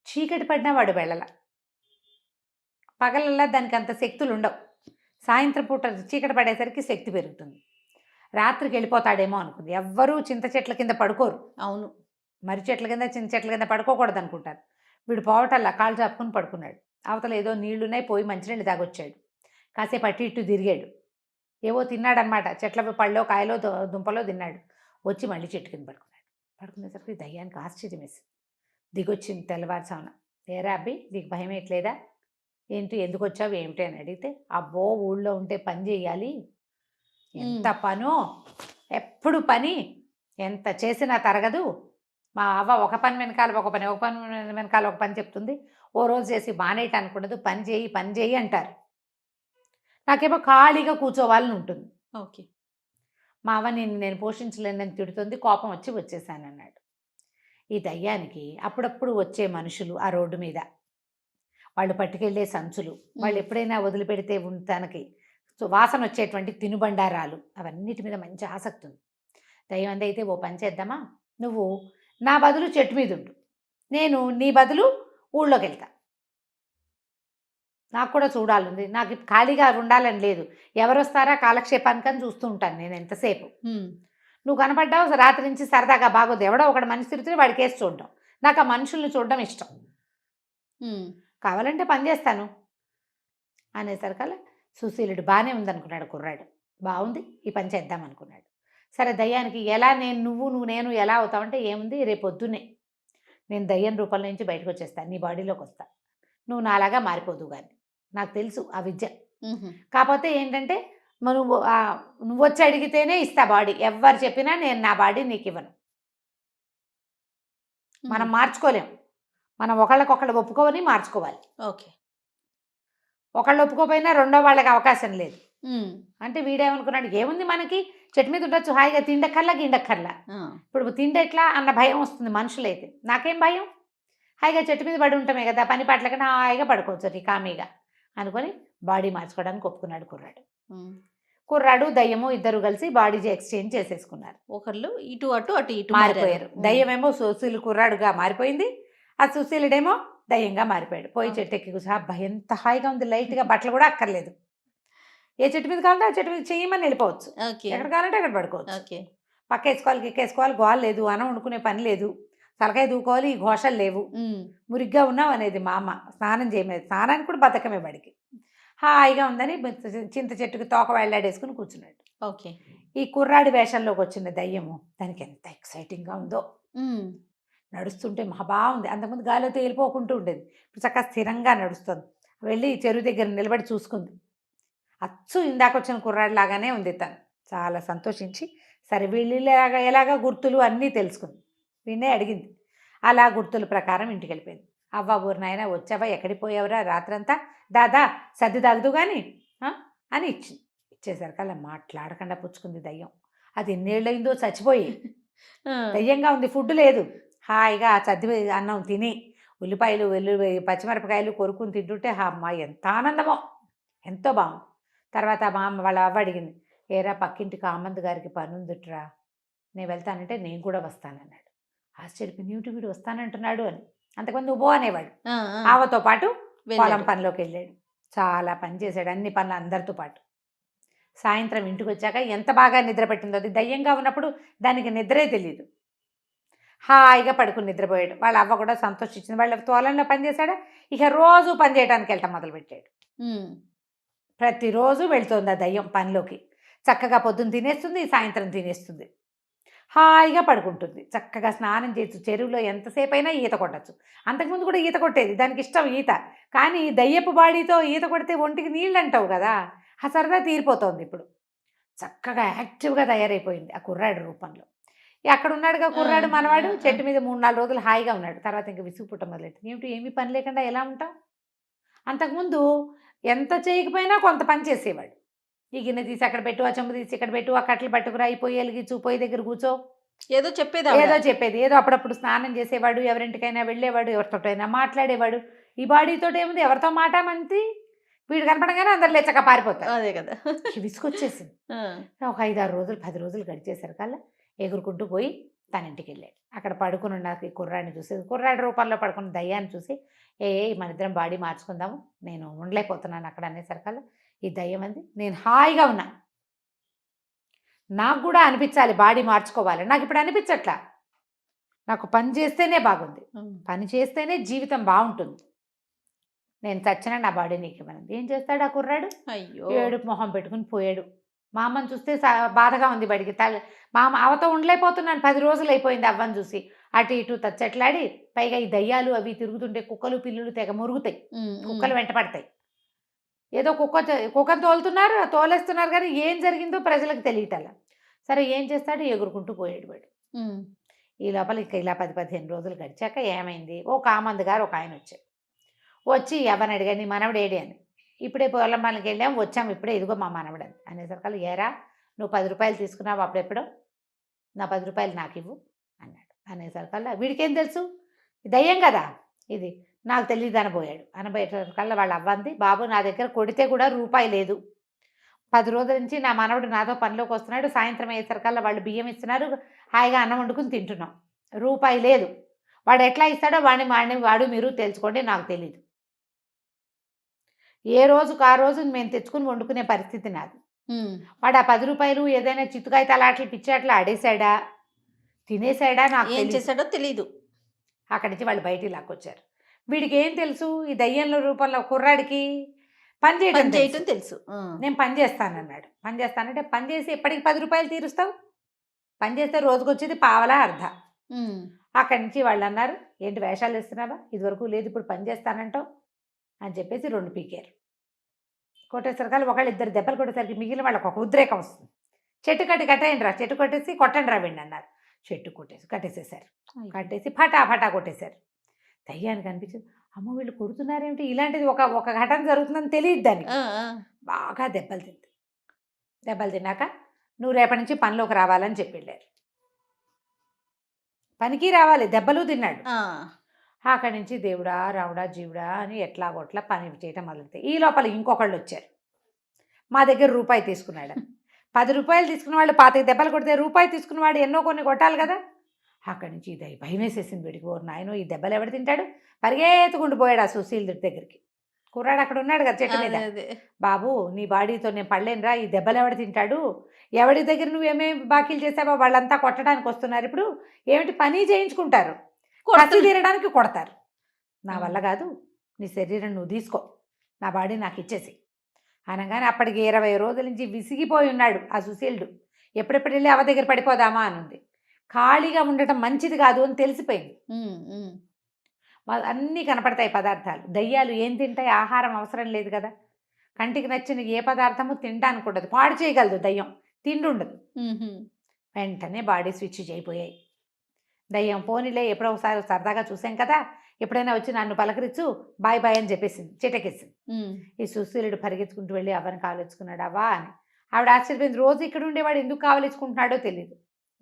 చీకటి పడినా వాడు వెళ్ళల, పగలల్లా దానికి అంత శక్తులు ఉండవు, సాయంత్రం పూట చీకటి పడేసరికి శక్తి పెరుగుతుంది, రాత్రికి వెళ్ళిపోతాడేమో అనుకుంది. ఎవ్వరూ చింత చెట్ల కింద పడుకోరు. అవును, మర్రి చెట్ల కింద చింత చెట్ల కింద పడుకోకూడదు అనుకుంటారు. వీడు పోవటల్లా కాళ్ళు చాపుకుని పడుకున్నాడు. అవతల ఏదో నీళ్లున్నాయి, పోయి మంచినీళ్ళు తాగొచ్చాడు, కాసేపు అటు ఇటు తిరిగాడు, ఏవో తిన్నాడనమాట, చెట్ల పళ్ళో కాయలో దుంపలో తిన్నాడు, వచ్చి మళ్ళీ చెట్టు కింద పడుకున్నాడు. పడుకునేసరికి దయ్యానికి ఆశ్చర్యం వేసింది. దిగొచ్చింది తెల్లవారుసామున, ఏరా అబ్బి నీకు భయం ఎట్లేదా, ఏంటి ఎందుకు వచ్చావు ఏమిటి అని అడిగితే, అబ్బో ఊళ్ళో ఉంటే పని చేయాలి, ఎంత పనో, ఎప్పుడు పని, ఎంత చేసినా తరగదు, మా అవ్వ ఒక పని వెనకాల ఒక పని, ఒక పని వెనకాల ఒక పని చెప్తుంది, ఓ రోజు చేసి మానేయటానికి ఉండదు, పని చేయి అంటారు, నాకేమో ఖాళీగా కూర్చోవాలని ఉంటుంది. ఓకే, మా అవ్వ నేను పోషించలేనని తిడుతుంది, కోపం వచ్చేసాను అన్నాడు. ఈ దయ్యానికి అప్పుడప్పుడు వచ్చే మనుషులు ఆ రోడ్డు మీద, వాళ్ళు పట్టుకెళ్ళే సంచులు, వాళ్ళు ఎప్పుడైనా వదిలిపెడితే తనకి వాసన వచ్చేటువంటి తినుబండారాలు, అవన్నిటి మీద మంచి ఆసక్తి ఉంది. దయ్యం అంది, అయితే ఓ పని చేద్దామా, నువ్వు నా బదులు చెట్టు మీద ఉండు, నేను నీ బదులు ఊళ్ళోకి వెళ్తా, నాకు కూడా చూడాలంది, నాకు ఖాళీగా ఉండాలని లేదు, ఎవరు వస్తారా కాలక్షేపానికని చూస్తూ ఉంటాను నేను ఎంతసేపు, నువ్వు కనపడ్డావు రాత్రి నుంచి సరదాగా బాగోదు, ఎవడో ఒకటి మనిషి తిరుగుతుంది వాడి కేసు చూడడం, నాకు ఆ మనుషుల్ని చూడడం ఇష్టం, కావాలంటే పని చేస్తాను అనేసరికల్లా సుశీలుడు బాగానే ఉందనుకున్నాడు కుర్రాడు, బాగుంది ఈ పని చేద్దాం అనుకున్నాడు. సరే దయ్యానికి ఎలా నువ్వు నేను ఎలా అవుతావంటే, ఏముంది రేపు పొద్దున్నే నేను దయ్యం రూపంలో నుంచి బయటకు వచ్చేస్తాను, నీ బాడీలోకి వస్తా, నువ్వు నాలాగా మారిపోదు కానీ, నాకు తెలుసు ఆ విద్య, కాకపోతే ఏంటంటే నువ్వు వచ్చి అడిగితేనే ఇస్తా బాడీ, ఎవరు చెప్పినా నేను నా బాడీ నీకు ఇవ్వను, మనం మార్చుకోలేం, మనం ఒకళ్ళకొకళ్ళు ఒప్పుకోవని మార్చుకోవాలి. ఓకే, ఒకళ్ళు ఒప్పుకోపోయినా రెండో వాళ్ళకి అవకాశం లేదు. అంటే వీడేమనుకున్నాడు, ఏముంది మనకి చెట్టు మీద ఉండొచ్చు హాయిగా, తిండక్కర్లా గిండక్కర్లా, ఇప్పుడు తిండెట్లా అన్న భయం వస్తుంది మనుషులైతే, నాకేం భయం, హాయిగా చెట్టు మీద పడి ఉంటామే కదా, పని పాటల కన్నా హాయిగా పడుకోవచ్చు కామీగా అనుకొని బాడీ మార్చుకోవడానికి ఒప్పుకున్నాడు కుర్రాడు దయ్యము ఇద్దరు కలిసి బాడీ ఎక్స్చేంజ్ చేసేసుకున్నారు. ఒకళ్ళు ఇటు అటు అటు ఇటు మారిపోయారు. దయ్యమేమో సుశీలు కుర్రాడుగా మారిపోయింది, ఆ సుశీలుడేమో దయ్యంగా మారిపోయాడు. పోయి చెట్టు ఎక్కి కూర్చో, అబ్బా ఎంత హాయిగా ఉంది, లైట్గా బట్టలు కూడా అక్కర్లేదు, ఏ చెట్టు మీద కావాలంటే ఆ చెట్టు మీద చేయమని వెళ్ళిపోవచ్చు, ఎక్కడ కావాలంటే అక్కడ పడుకోవచ్చు, పక్క వేసుకోవాలి కిక్కేసుకోవాలి, గోల లేదు, అన్నం వండుకునే పని లేదు, తలకాయ దూకోవాలి, ఈ ఘోషలు లేవు, మురిగ్గా ఉన్నావు అనేది మా అమ్మ, స్నానం చేయలేదు, స్నానానికి కూడా బతకమే బడికి, హాయిగా ఉందని చింత చెట్టుకి తోక వెళ్ళాడేసుకుని కూర్చున్నాడు. ఓకే, ఈ కుర్రాడి వేషంలోకి వచ్చిన దయ్యము దానికి ఎంత ఎక్సైటింగ్గా ఉందో, నడుస్తుంటే మహా బాగుంది, అంతకుముందు గాలిలో తేలిపోకుంటూ ఉండేది, ఇప్పుడు చక్కగా స్థిరంగా నడుస్తుంది, వెళ్ళి చెరువు దగ్గర నిలబడి చూసుకుంది, అచ్చు ఇందాక వచ్చిన కుర్రాడి లాగానే ఉంది తను, చాలా సంతోషించి సరే వీళ్ళు ఎలాగా గుర్తులు అన్నీ తెలుసుకుంది, వీణే అడిగింది, అలా గుర్తుల ప్రకారం ఇంటికి వెళ్ళిపోయింది. అవ్వ ఊరు నాయన వచ్చావా, ఎక్కడికి పోయావురా రాత్రంతా, దాదా సర్ది తాగుదు కానీ అని ఇచ్చింది. ఇచ్చేసరికి అలా మాట్లాడకుండా పుచ్చుకుంది దయ్యం, అది ఎన్నేళ్ళయిందో చచ్చిపోయి, ఆ. దయ్యంగా ఉంది, ఫుడ్ లేదు. హాయిగా ఆ చద్ది అన్నం తిని ఉల్లిపాయలు పచ్చిమిరపకాయలు కొరుకుని తింటుంటే అమ్మ ఎంత ఆనందమో, ఎంతో బాగుంది. తర్వాత మా అమ్మ వాళ్ళ అవ్వ అడిగింది, ఏరా పక్కింటి కామంత్ గారికి పని ఉందిట్రా, నేను వెళ్తానంటే నేను కూడా వస్తానన్నాడు. ఆశ్చర్యపోయింది, ఏమిటి వీడు వస్తానంటున్నాడు అని. అంతకుముందు నువ్వు అనేవాడు. ఆ, ఆ. ఆవతో పాటు పొలం వెళ్ళాడు. పనిలోకి వెళ్ళాడు. చాలా పని చేశాడు, అన్ని పనులు అందరితో పాటు. సాయంత్రం ఇంటికి వచ్చాక ఎంత బాగా నిద్ర పట్టిందో. అది దయ్యంగా ఉన్నప్పుడు దానికి నిద్రే తెలియదు. హాయిగా పడుకుని నిద్రపోయాడు. వాళ్ళ అవ్వ కూడా సంతోషించింది. వాళ్ళ తోలంలో పని చేశాడు. ఇక రోజు పని చేయడానికి వెళ్ళటం మొదలుపెట్టాడు. ఉమ్. ప్రతిరోజు వెళ్తుంది ఆ దయ్యం పనిలోకి. చక్కగా పొద్దున్న తినేస్తుంది, సాయంత్రం తినేస్తుంది. హాయిగా పడుకుంటుంది. చక్కగా స్నానం చేయొచ్చు, చెరువులో ఎంతసేపు అయినా ఈత కొట్టచ్చు. అంతకుముందు కూడా ఈత కొట్టేది, దానికి ఇష్టం ఈత. కానీ దయ్యపు బాడీతో ఈత కొడితే ఒంటికి నీళ్ళు అంటావు కదా, ఆ సరదా తీరిపోతుంది ఇప్పుడు. చక్కగా యాక్టివ్గా తయారైపోయింది ఆ కుర్రాడు రూపంలో. అక్కడ ఉన్నాడుగా కుర్రాడు మనవాడు, చెట్టు మీద 3-4 రోజులు హాయిగా ఉన్నాడు. తర్వాత ఇంకా విసుగు పుట్ట మొదలెట్టింది. ఏమిటి ఏమీ పని లేకుండా ఎలా ఉంటాం? అంతకుముందు ఎంత చేయకపోయినా కొంత పని చేసేవాడు. ఈ గిన్నె తీసి అక్కడ పెట్టు, ఆ చెంబు తీసి ఇక్కడ పెట్టు, ఆ కట్టలు పట్టుకురా, ఈ పొయ్యి వెలిగించు, పొయ్యి దగ్గర కూర్చో, ఏదో చెప్పేది ఏదో చెప్పేది. ఏదో అప్పుడప్పుడు స్నానం చేసేవాడు, ఎవరింటికైనా వెళ్ళేవాడు, ఎవరితోటైనా మాట్లాడేవాడు. ఈ బాడీతో ఏముంది, ఎవరితో మాట మంతి, వీడు కనపడగానే అందరు లేచక పారిపోతారు. అదే కదా. విసుకొచ్చేసింది. ఒక 5-6 రోజులు 10 రోజులు గడిచేసరి కల్లా ఎగురుకుంటూ పోయి తన ఇంటికి వెళ్ళాడు. అక్కడ పడుకుని ఉన్న ఈ కుర్రాడిని చూసి, కుర్రాడి రూపంలో పడుకున్న దయ్యాన్ని చూసి, మన ఇద్దరం బాడీ మార్చుకుందాము, నేను ఉండలేకపోతున్నాను అక్కడ అనేసరికల్లా ఈ దయ్యం అంది, నేను హాయిగా ఉన్నా, నాకు కూడా అనిపించాలి బాడీ మార్చుకోవాలి, నాకు ఇప్పుడు అనిపించట్లా, నాకు పని చేస్తేనే బాగుంది, పని చేస్తేనే జీవితం బాగుంటుంది, నేను చచ్చినా నా బాడీ నీకు ఇవ్వనంది. ఏం చేస్తాడు ఆ కుర్రాడు? అయ్యో. ఏడుపు మొహం పెట్టుకుని పోయాడు. మా అమ్మని చూస్తే బాధగా ఉంది బడికి. మా అమ్మ అవతో ఉండలేకపోతున్నాను, 10 రోజులు అయిపోయింది అవ్వని చూసి. అటు ఇటు తచ్చట్లాడి, పైగా ఈ దయ్యాలు అవి తిరుగుతుంటే కుక్కలు పిల్లులు తెగ మురుగుతాయి, కుక్కలు వెంట పడతాయి. ఏదో కుక్కను తోలేస్తున్నారు కానీ ఏం జరిగిందో ప్రజలకు తెలియటల. సరే ఏం చేస్తాడు, ఎగురుకుంటూ పోయాడు వాడు. ఈ లోపల ఇంకా ఇలా 10-15 రోజులు గడిచాక ఏమైంది, ఓ కామంద్ గారు ఒక ఆయన వచ్చాడు. వచ్చి ఎవరిని అడిగాడు, నీ మనవడు ఏడి అని. ఇప్పుడే పొలం పనికి వెళ్ళాము, వచ్చాము ఇప్పుడే, ఇదిగో మా మనవడు అని అనేసరికల్లా, ఏరా నువ్వు 10 రూపాయలు తీసుకున్నావు అప్పుడెప్పుడో, నా 10 రూపాయలు నాకు ఇవ్వు అన్నాడు. అనేసరికల్లా వీడికేం తెలుసు, దయ్యం కదా ఇది, నాకు తెలియదు అనబోయాడు. అనబోయేసరికల్లా వాళ్ళ అవ్వంది, బాబు నా దగ్గర కొడితే కూడా రూపాయి లేదు, 10 రోజుల నుంచి నా మనవడు నాతో పనిలోకి వస్తున్నాడు, సాయంత్రం అయ్యేసరికల్లా వాళ్ళు బియ్యం ఇస్తున్నారు, హాయిగా అన్నం వండుకుని తింటున్నాం, రూపాయి లేదు, వాడు ఎట్లా ఇస్తాడో వాడు మీరు తెలుసుకోండి, నాకు తెలీదు, ఏ రోజుకు ఆ రోజు మేము తెచ్చుకుని వండుకునే పరిస్థితి నాది. వాడు ఆ 10 రూపాయలు ఏదైనా చిత్తుకాయ తలాట్లు పిచ్చాట్లు ఆడేశాడా, తినేశాడా, నాకు ఏం చేశాడో తెలీదు. అక్కడి నుంచి వాళ్ళు బయటికి లాక్కొచ్చారు. వీడికి ఏం తెలుసు, ఈ దయ్యంలో రూపంలో కుర్రాడికి పని చేయటం తెలుసు. నేను పని చేస్తానన్నాడు. పని చేస్తానంటే పని చేసి ఎప్పటికి 10 రూపాయలు తీరుస్తావు, పని చేస్తే రోజుకు వచ్చేది పావలా అర్ధ. అక్కడి నుంచి వాళ్ళు అన్నారు, ఏంటి వేషాలు వేస్తున్నావా, ఇదివరకు లేదు ఇప్పుడు పని చేస్తానంటావు అని చెప్పేసి 2 పీకారు. కొట్టేసరికి ఒకళ్ళు 2 దెబ్బలు కొట్టేసరికి మిగిలిన వాళ్ళకి ఒక ఉద్రేకం వస్తుంది. చెట్టు కట్టేయండి రా, చెట్టు కొట్టేసి కొట్టండి రా వెండి అన్నారు. చెట్టు కట్టేసేసారు. కట్టేసి ఫటా కొట్టేశారు. దయ్యానికి అనిపించింది, అమ్మ వీళ్ళు కొడుతున్నారేమిటి, ఇలాంటిది ఒక ఘటన జరుగుతుందని తెలియదు దానికి. బాగా దెబ్బలు తిన్నాక నువ్వు రేపటి నుంచి పనిలోకి రావాలని చెప్పి వెళ్ళారు. పనికి రావాలి, దెబ్బలు తిన్నాడు. అక్కడి నుంచి దేవుడా రావుడా జీవుడా అని ఎట్లాగొట్లా పని చేయటం మొదలుతాయి. ఈ లోపల ఇంకొకళ్ళు వచ్చారు, మా దగ్గర రూపాయి తీసుకున్నాడు. 10 రూపాయలు తీసుకున్న వాళ్ళు 25 దెబ్బలు కొడితే రూపాయి తీసుకున్నవాడు ఎన్నో కొన్ని కొట్టాలి కదా. అక్కడి నుంచి భయం వేసేసింది వీడికి, ఓ నాయనో ఈ దెబ్బలు ఎవడు తింటాడు, పరిగెత్తుకుంటూ పోయాడు ఆ సుశీల్ దగ్గరికి. కుర్రాడు అక్కడ ఉన్నాడు కదా చెట్టు మీద, బాబు నీ బాడీతో నేను పడలేనురా, ఈ దెబ్బలు ఎవడు తింటాడు, ఎవడి దగ్గర నువ్వేమేమి బాకీలు చేసావో వాళ్ళంతా కొట్టడానికి వస్తున్నారు, ఇప్పుడు ఏమిటి పని చేయించుకుంటారు, కసి తీరడానికి కొడతారు, నా వల్ల కాదు, నీ శరీరం నువ్వు తీసుకో, నా బాడీ నాకు ఇచ్చేసి అనగానే అప్పటికి 20 రోజుల నుంచి విసిగిపోయి ఉన్నాడు ఆ సుశీలుడు. ఎప్పుడెప్పుడు వెళ్ళి అవ దగ్గర పడిపోదామా అని ఉంది. ఖాళీగా ఉండటం మంచిది కాదు అని తెలిసిపోయింది. అన్నీ కనపడతాయి పదార్థాలు, దయ్యాలు ఏం తింటాయి, ఆహారం అవసరం లేదు కదా, కంటికి నచ్చిన ఏ పదార్థము తినడానికి ఉండదు, పాడు చేయగలదు దయ్యం, తిండి ఉండదు. వెంటనే బాడీ స్విచ్ అయిపోయాయి. దయ్యం పోనీలే ఎప్పుడో ఒకసారి సరదాగా చూసాం కదా, ఎప్పుడైనా వచ్చి నన్ను పలకరించు, బాయ్ బాయ్ అని చెప్పేసింది, చిటకేసింది. ఈ సుశీలుడు పరిగెత్తుకుంటూ వెళ్ళి అవ్వని కావలించుకున్నాడు. అవ్వా అని ఆవిడ ఆశ్చర్యపోయింది, రోజు ఇక్కడ ఉండేవాడు ఎందుకు కావలించుకుంటున్నాడో తెలియదు.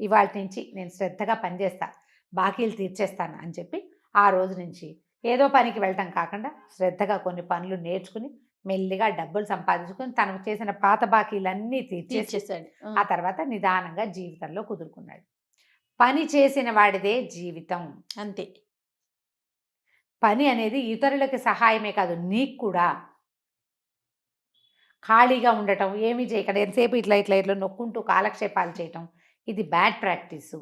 ఇవాళ నుంచి నేను శ్రద్ధగా పనిచేస్తా, బాకీలు తీర్చేస్తాను అని చెప్పి ఆ రోజు నుంచి ఏదో పనికి వెళ్ళటం కాకుండా శ్రద్ధగా కొన్ని పనులు నేర్చుకుని మెల్లిగా డబ్బులు సంపాదించుకుని తనకు చేసిన పాత బాకీలన్నీ తీర్చేసి తీర్చేసాడు. ఆ తర్వాత నిదానంగా జీవితంలో కుదురుకున్నాడు. పని చేసిన వాడిదే జీవితం. అంతే. పని అనేది ఇతరులకి సహాయమే కాదు, నీకు కూడా. ఖాళీగా ఉండటం, ఏమీ చేయకుండా ఎంతసేపు ఇట్లా ఇట్లా ఇట్లా నొక్కుంటూ కాలక్షేపాలు చేయటం, ఇది బ్యాడ్ ప్రాక్టీసు.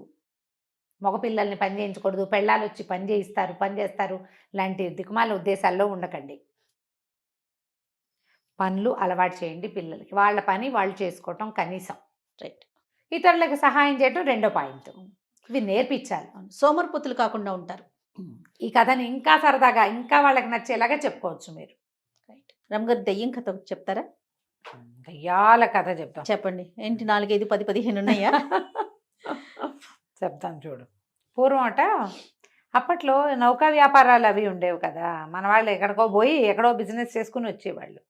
మగపిల్లల్ని పని చేయించకూడదు, పెళ్ళాలు వచ్చి పని చేస్తారు లాంటి దిక్కుమాల ఉద్దేశాల్లో ఉండకండి. పనులు అలవాటు చేయండి పిల్లలకి, వాళ్ళ పని వాళ్ళు చేసుకోవటం కనీసం. రైట్. ఇతరులకు సహాయం చేయటం రెండో పాయింట్. ఇవి నేర్పించాలి. సోమరిపోతులు కాకుండా ఉంటారు. ఈ కథని ఇంకా సరదాగా ఇంకా వాళ్ళకి నచ్చేలాగా చెప్పుకోవచ్చు మీరు. రైట్. రమ్మగారు దెయ్యం కథ ఒకటి చెప్తారా? దయ్యాల కథ చెప్తాం. చెప్పండి. ఏంటి 4, 5, 10, 15 ఉన్నాయా? చెప్తాను చూడు. పూర్వం అప్పట్లో నౌకా వ్యాపారాలు అవి ఉండేవి కదా, మన వాళ్ళు ఎక్కడికో పోయి ఎక్కడో బిజినెస్ చేసుకుని వచ్చేవాళ్ళు.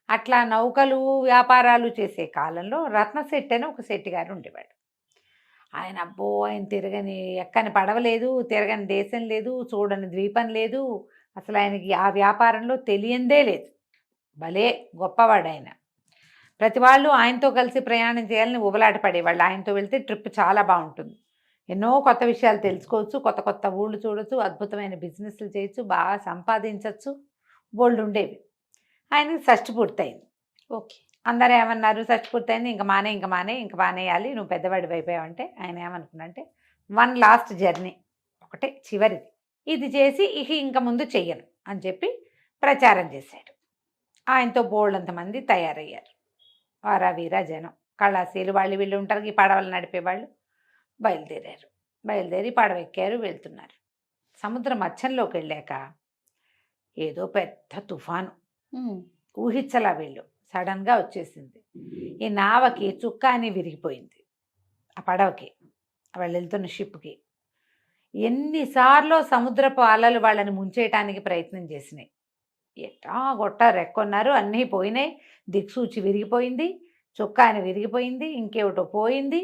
అట్లా నౌకలు వ్యాపారాలు చేసే కాలంలో రత్నశెట్టి అని ఒక శెట్టి గారు ఉండేవాడు. ఆయన ఆయన తిరగని ఎక్కని పడవలేదు, తిరగని దేశం లేదు, చూడని ద్వీపం లేదు, అసలు ఆయనకి ఆ వ్యాపారంలో తెలియందే లేదు. భలే గొప్పవాడు ఆయన. ప్రతి వాళ్ళు ఆయనతో కలిసి ప్రయాణం చేయాలని ఉబలాట పడేవాళ్ళు. ఆయనతో వెళ్తే ట్రిప్ చాలా బాగుంటుంది, ఎన్నో కొత్త విషయాలు తెలుసుకోవచ్చు, కొత్త కొత్త ఊళ్ళు చూడొచ్చు, అద్భుతమైన బిజినెస్లు చేయొచ్చు, బాగా సంపాదించవచ్చు, బోల్డ్ ఉండేవి. ఆయనకి షష్టి పూర్తయింది. ఓకే. అందరూ ఏమన్నారు, షష్టి పూర్తయింది, ఇంక మానేయాలి, నువ్వు పెద్దవాడివి అయిపోయావంటే ఆయన ఏమనుకున్నంటే, 1 లాస్ట్ జర్నీ, ఒకటే చివరిది, ఇది చేసి ఇంక ముందు చెయ్యను అని చెప్పి ప్రచారం చేశాడు. ఆయనతో బోల్డంతమంది తయారయ్యారు. వారా వీరా జనం, కళాశీలు వాళ్ళు వీళ్ళు ఉంటారు, ఈ పడవలు నడిపేవాళ్ళు. బయలుదేరి పడవ ఎక్కారు, వెళ్తున్నారు. సముద్ర మధ్యంలోకి వెళ్ళాక ఏదో పెద్ద తుఫాను, ఊహించలా వీళ్ళు, సడన్గా వచ్చేసింది. ఈ నావకి చుక్కాని విరిగిపోయింది, ఆ పడవకి, వాళ్ళు వెళ్తున్న షిప్కి. ఎన్నిసార్లు సముద్రపు అలలు వాళ్ళని ముంచేయటానికి ప్రయత్నం చేసినాయి. ఎట్టా గొట్ట రెక్కున్నారు, అన్నీ పోయినాయి, దిక్సూచి విరిగిపోయింది, చుక్కాని విరిగిపోయింది, ఇంకేమిటో పోయింది.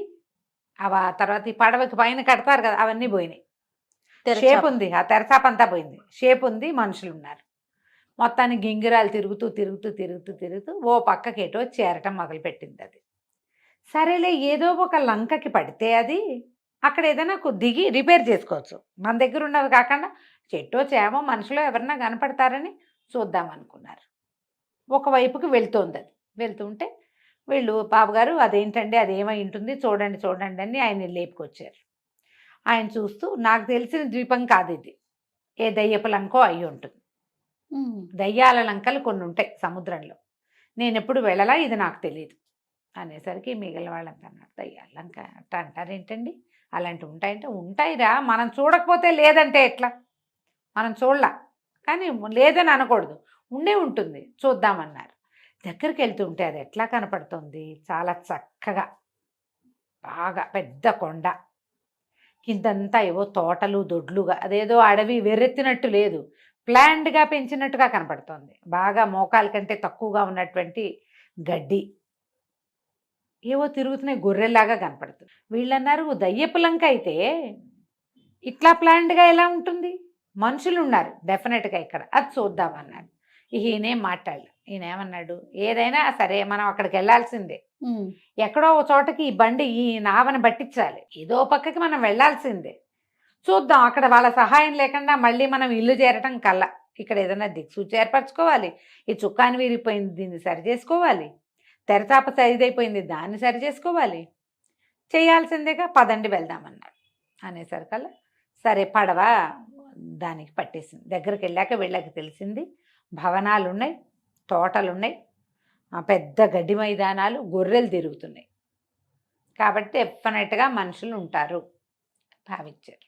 ఆ తర్వాత ఈ పడవకి పైన కడతారు కదా, అవన్నీ పోయినాయి. షేప్ ఉంది, ఆ తెరచాపంతా పోయింది, షేప్ ఉంది, మనుషులు ఉన్నారు. మొత్తాన్ని గింగిరాలు తిరుగుతూ ఓ పక్కకేటో చేరటం మొదలుపెట్టింది. అది సరేలే, ఏదో ఒక లంకకి పడితే అది అక్కడ ఏదైనా దిగి రిపేర్ చేసుకోవచ్చు, మన దగ్గర ఉన్నది కాకుండా చెట్టో చేమో మనుషులో ఎవరన్నా కనపడతారని చూద్దామనుకున్నారు. ఒకవైపుకి వెళ్తోంది. అది వెళ్తుంటే వీళ్ళు, బాబుగారు అదేంటండి, అదేమై ఉంటుంది, చూడండి అని ఆయన లేపుకొచ్చారు. ఆయన చూస్తూ, నాకు తెలిసిన ద్వీపం కాదు ఇది, ఏ దయ్యపు లంకో అయి ఉంటుంది. దయ్యాల లంకలు కొన్ని ఉంటాయి సముద్రంలో, నేను ఎప్పుడు వెళ్ళలా, ఇది నాకు తెలియదు అనేసరికి మిగిలిన వాళ్ళంతా అన్నారు, దయ్యాల లంక అట్ట అంటారేంటండి, అలాంటివి ఉంటాయంటే, ఉంటాయిరా, మనం చూడకపోతే లేదంటే ఎట్లా, మనం చూడలా, కానీ లేదని అనకూడదు, ఉండే ఉంటుంది, చూద్దామన్నారు. దగ్గరికి వెళ్తుంటే అది ఎట్లా కనపడుతుంది, చాలా చక్కగా, బాగా పెద్ద కొండ, కిందంతా ఏవో తోటలు దొడ్లుగా, అదేదో అడవి వెర్రెత్తినట్టు లేదు, ప్లాండ్గా పెంచినట్టుగా కనపడుతోంది. బాగా మోకాల కంటే తక్కువగా ఉన్నటువంటి గడ్డి, ఏవో తిరుగుతున్నాయి, గొర్రెల్లాగా కనపడుతుంది. వీళ్ళన్నారు, దయ్యపు లంక అయితే ఇట్లా ప్లాండ్గా ఎలా ఉంటుంది, మనుషులు ఉన్నారు డెఫినెట్గా ఇక్కడ, అది చూద్దామన్నారు. ఈయనేం మాట్లాడలే. ఈయన ఏమన్నాడు, ఏదైనా సరే మనం అక్కడికి వెళ్ళాల్సిందే, ఎక్కడో ఒక చోటకి ఈ బండి ఈ నావని పట్టించాలి, ఏదో పక్కకి మనం వెళ్ళాల్సిందే, చూద్దాం, అక్కడ వాళ్ళ సహాయం లేకుండా మళ్ళీ మనం ఇల్లు చేరటం కల్లా, ఇక్కడ ఏదైనా దిక్సూచి ఏర్పరచుకోవాలి, ఈ చుక్కాని విరిగిపోయింది దీన్ని సరి చేసుకోవాలి, తెరచాప సరిదైపోయింది దాన్ని సరి చేసుకోవాలి, చేయాల్సిందేగా, పదండి వెళ్దామన్నాడు. అనేసరికల్లా సరే పడవ దానికి పట్టేసింది. దగ్గరికి వెళ్ళాక వీళ్ళకి తెలిసింది, భవనాలు ఉన్నాయి, తోటలు ఉన్నాయి, పెద్ద గడ్డి మైదానాలు, గొర్రెలు తిరుగుతున్నాయి, కాబట్టి డెఫినెట్గా మనుషులు ఉంటారు భావించారు.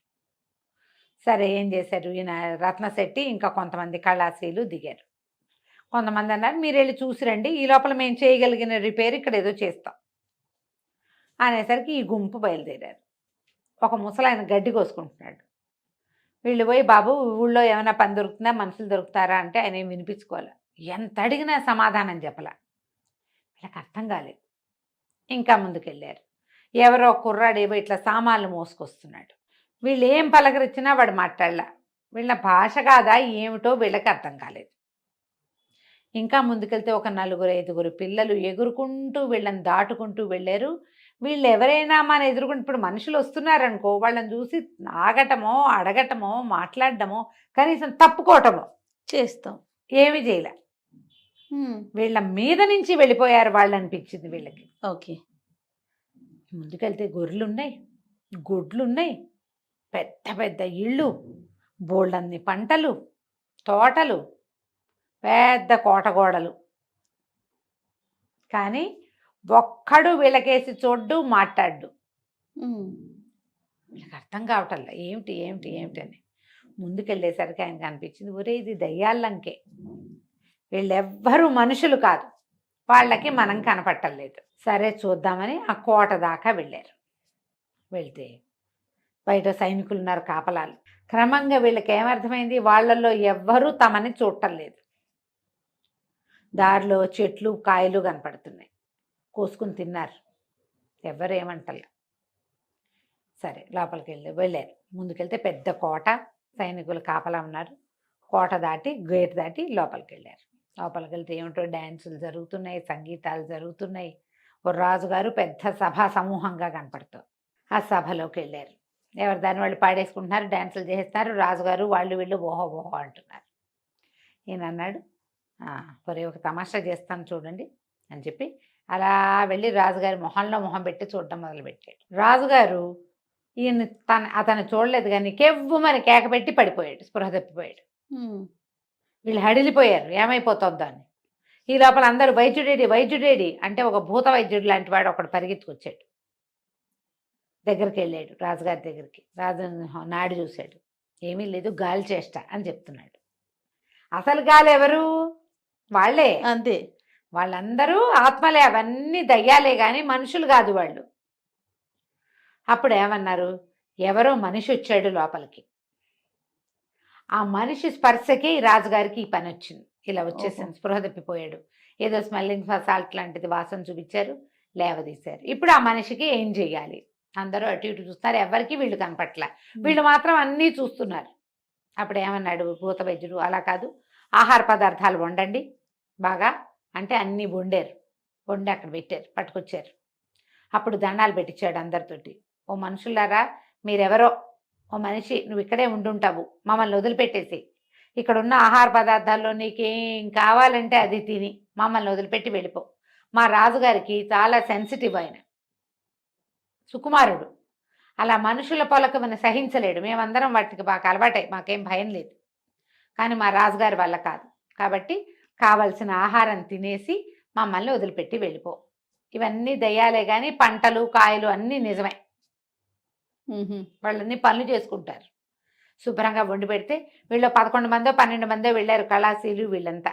సరే ఏం చేశారు, ఈయన రత్నశెట్టి ఇంకా కొంతమంది కళాశీలు దిగారు. కొంతమంది అన్నారు, మీరు వెళ్ళి చూసి రండి, ఈ లోపల మేము చేయగలిగిన రిపేర్ ఇక్కడ ఏదో చేస్తాం అనేసరికి ఈ గుంపు బయలుదేరారు. ఒక ముసలాయన గడ్డి కోసుకుంటున్నాడు. వీళ్ళు పోయి, బాబు ఊళ్ళో ఏమైనా పని దొరుకుతుందా, మనుషులు దొరుకుతారా అంటే ఆయన ఏం వినిపించుకోవాలి, ఎంత అడిగినా సమాధానం చెప్పలా. వీళ్ళకి అర్థం కాలేదు. ఇంకా ముందుకెళ్ళారు. ఎవరో కుర్రాడేవో ఇట్లా సామాన్లు మోసుకొస్తున్నాడు. వీళ్ళు ఏం పలకరించినా వాడు మాట్లాడలా. వీళ్ళ భాష కాదా ఏమిటో వీళ్ళకి అర్థం కాలేదు. ఇంకా ముందుకెళ్తే ఒక 4-5 పిల్లలు ఎగురుకుంటూ వీళ్ళని దాటుకుంటూ వెళ్ళారు. వీళ్ళు ఎవరైనా మన ఎదురుకుంటూ ఇప్పుడు మనుషులు వస్తున్నారనుకో, వాళ్ళని చూసి ఆగటమో, అడగటమో, మాట్లాడటమో, కనీసం తప్పుకోవటమో చేస్తాం. ఏమీ చేయలే. వీళ్ళ మీద నుంచి వెళ్ళిపోయారు వాళ్ళు అనిపించింది వీళ్ళకి. ఓకే. ముందుకెళ్తే గొర్రెలున్నాయి, గుడ్లున్నాయి, పెద్ద పెద్ద ఇళ్ళు, బోల్డన్ని పంటలు, తోటలు, పెద్ద కోటగోడలు. కానీ ఒక్కడు వీళ్ళకేసి చూడ్డు, మాట్లాడ్డు. వీళ్ళకి అర్థం కావటల్లా ఏమిటి ఏమిటి ఏమిటి అని. ముందుకెళ్ళేసరికి ఆయనకు అనిపించింది, ఒరే ఇది దయ్యాలంకే, వీళ్ళెవ్వరూ మనుషులు కాదు, వాళ్ళకి మనం కనపట్టలేదు. సరే చూద్దామని ఆ కోట దాకా వెళ్ళారు. వెళ్తే బయట సైనికులు ఉన్నారు, కాపలాలు. క్రమంగా వీళ్ళకి ఏమర్థమైంది, వాళ్ళల్లో ఎవ్వరూ తమని చూడటం లేదు. దారిలో చెట్లు కాయలు కనపడుతున్నాయి, కోసుకుని తిన్నారు, ఎవ్వరు ఏమంటలే. సరే లోపలికి వెళ్ళారు. ముందుకెళ్తే పెద్ద కోట, సైనికులు కాపలా ఉన్నారు. కోట దాటి గేట్ దాటి లోపలికి వెళ్ళారు. లోపలికి వెళ్తే ఏమిటో డ్యాన్సులు జరుగుతున్నాయి, సంగీతాలు జరుగుతున్నాయి. ఓ రాజుగారు పెద్ద సభా సమూహంగా కనపడుతుంది. ఆ సభలోకి వెళ్ళారు. ఎవరి దాన్ని వాళ్ళు పాడేసుకుంటున్నారు, డ్యాన్సులు చేస్తున్నారు. రాజుగారు వాళ్ళు వీళ్ళు ఓహో ఓహో అంటున్నారు. ఈయన అన్నాడు, పొరే ఒక తమాషా చేస్తాను చూడండి అని చెప్పి అలా వెళ్ళి రాజుగారి మొహంలో మొహం పెట్టి చూడడం మొదలుపెట్టాడు. రాజుగారు ఈయన అతను చూడలేదు కానీ కెవ్వుమని కేక పెట్టి పడిపోయాడు, స్పృహ తప్పిపోయాడు. వీళ్ళు హడిలిపోయారు ఏమైపోతుందో అని. ఈ లోపల అందరూ వైద్యుడేడి వైద్యుడేడి అంటే ఒక భూత వైద్యుడు లాంటి వాడు ఒకడు పరిగెత్తుకొచ్చాడు. దగ్గరికి వెళ్ళాడు రాజుగారి దగ్గరికి. రాజు నాడి చూశాడు, ఏమీ లేదు, గాలి చేష్ట అని చెప్తున్నాడు. అసలు గాలి ఎవరు? వాళ్ళే, అంతే. వాళ్ళందరూ ఆత్మలే, అవన్నీ దయ్యాలే కానీ మనుషులు కాదు వాళ్ళు. అప్పుడు ఏమన్నారు, ఎవరో మనిషి వచ్చాడు లోపలికి. ఆ మనిషి స్పర్శకి రాజుగారికి ఈ పని వచ్చింది. ఇలా వచ్చేసింది, స్పృహ తప్పిపోయాడు. ఏదో స్మెల్లింగ్ సాల్ట్ లాంటిది వాసన చూపించారు, లేవదీశారు. ఇప్పుడు ఆ మనిషికి ఏం చెయ్యాలి? అందరూ అటు ఇటు చూస్తున్నారు, ఎవరికి వీళ్ళు కనపట్ల, వీళ్ళు మాత్రం అన్నీ చూస్తున్నారు. అప్పుడు ఏమన్నాడు భూత వైద్యుడు, అలా కాదు, ఆహార పదార్థాలు వండండి బాగా అంటే అన్నీ వండారు. వండి అక్కడ పెట్టారు, పట్టుకొచ్చారు. అప్పుడు దండాలు పెట్టించాడు అందరితోటి. ఓ మనుషులారా, మీరెవరో, ఓ మనిషి నువ్వు ఇక్కడే ఉండుంటావు, మమ్మల్ని వదిలిపెట్టేసి ఇక్కడున్న ఆహార పదార్థాల్లో నీకేం కావాలంటే అది తిని మమ్మల్ని వదిలిపెట్టి వెళ్ళిపో. మా రాజుగారికి చాలా సెన్సిటివ్, ఆయన సుకుమారుడు, అలా మనుషుల పొలకమని సహించలేడు. మేమందరం వాటికి బాగా అలవాటై మాకేం భయం లేదు, కానీ మా రాజుగారి వల్ల కాదు. కాబట్టి కావలసిన ఆహారం తినేసి మమ్మల్ని వదిలిపెట్టి వెళ్ళిపో. ఇవన్నీ దయ్యాలే కానీ పంటలు కాయలు అన్నీ నిజమే. వాళ్ళన్నీ పనులు చేసుకుంటారు. శుభ్రంగా వండి పెడితే వీళ్ళు 11 మందో 12 మందో వెళ్ళారు, కళాశీలు వీళ్ళంతా.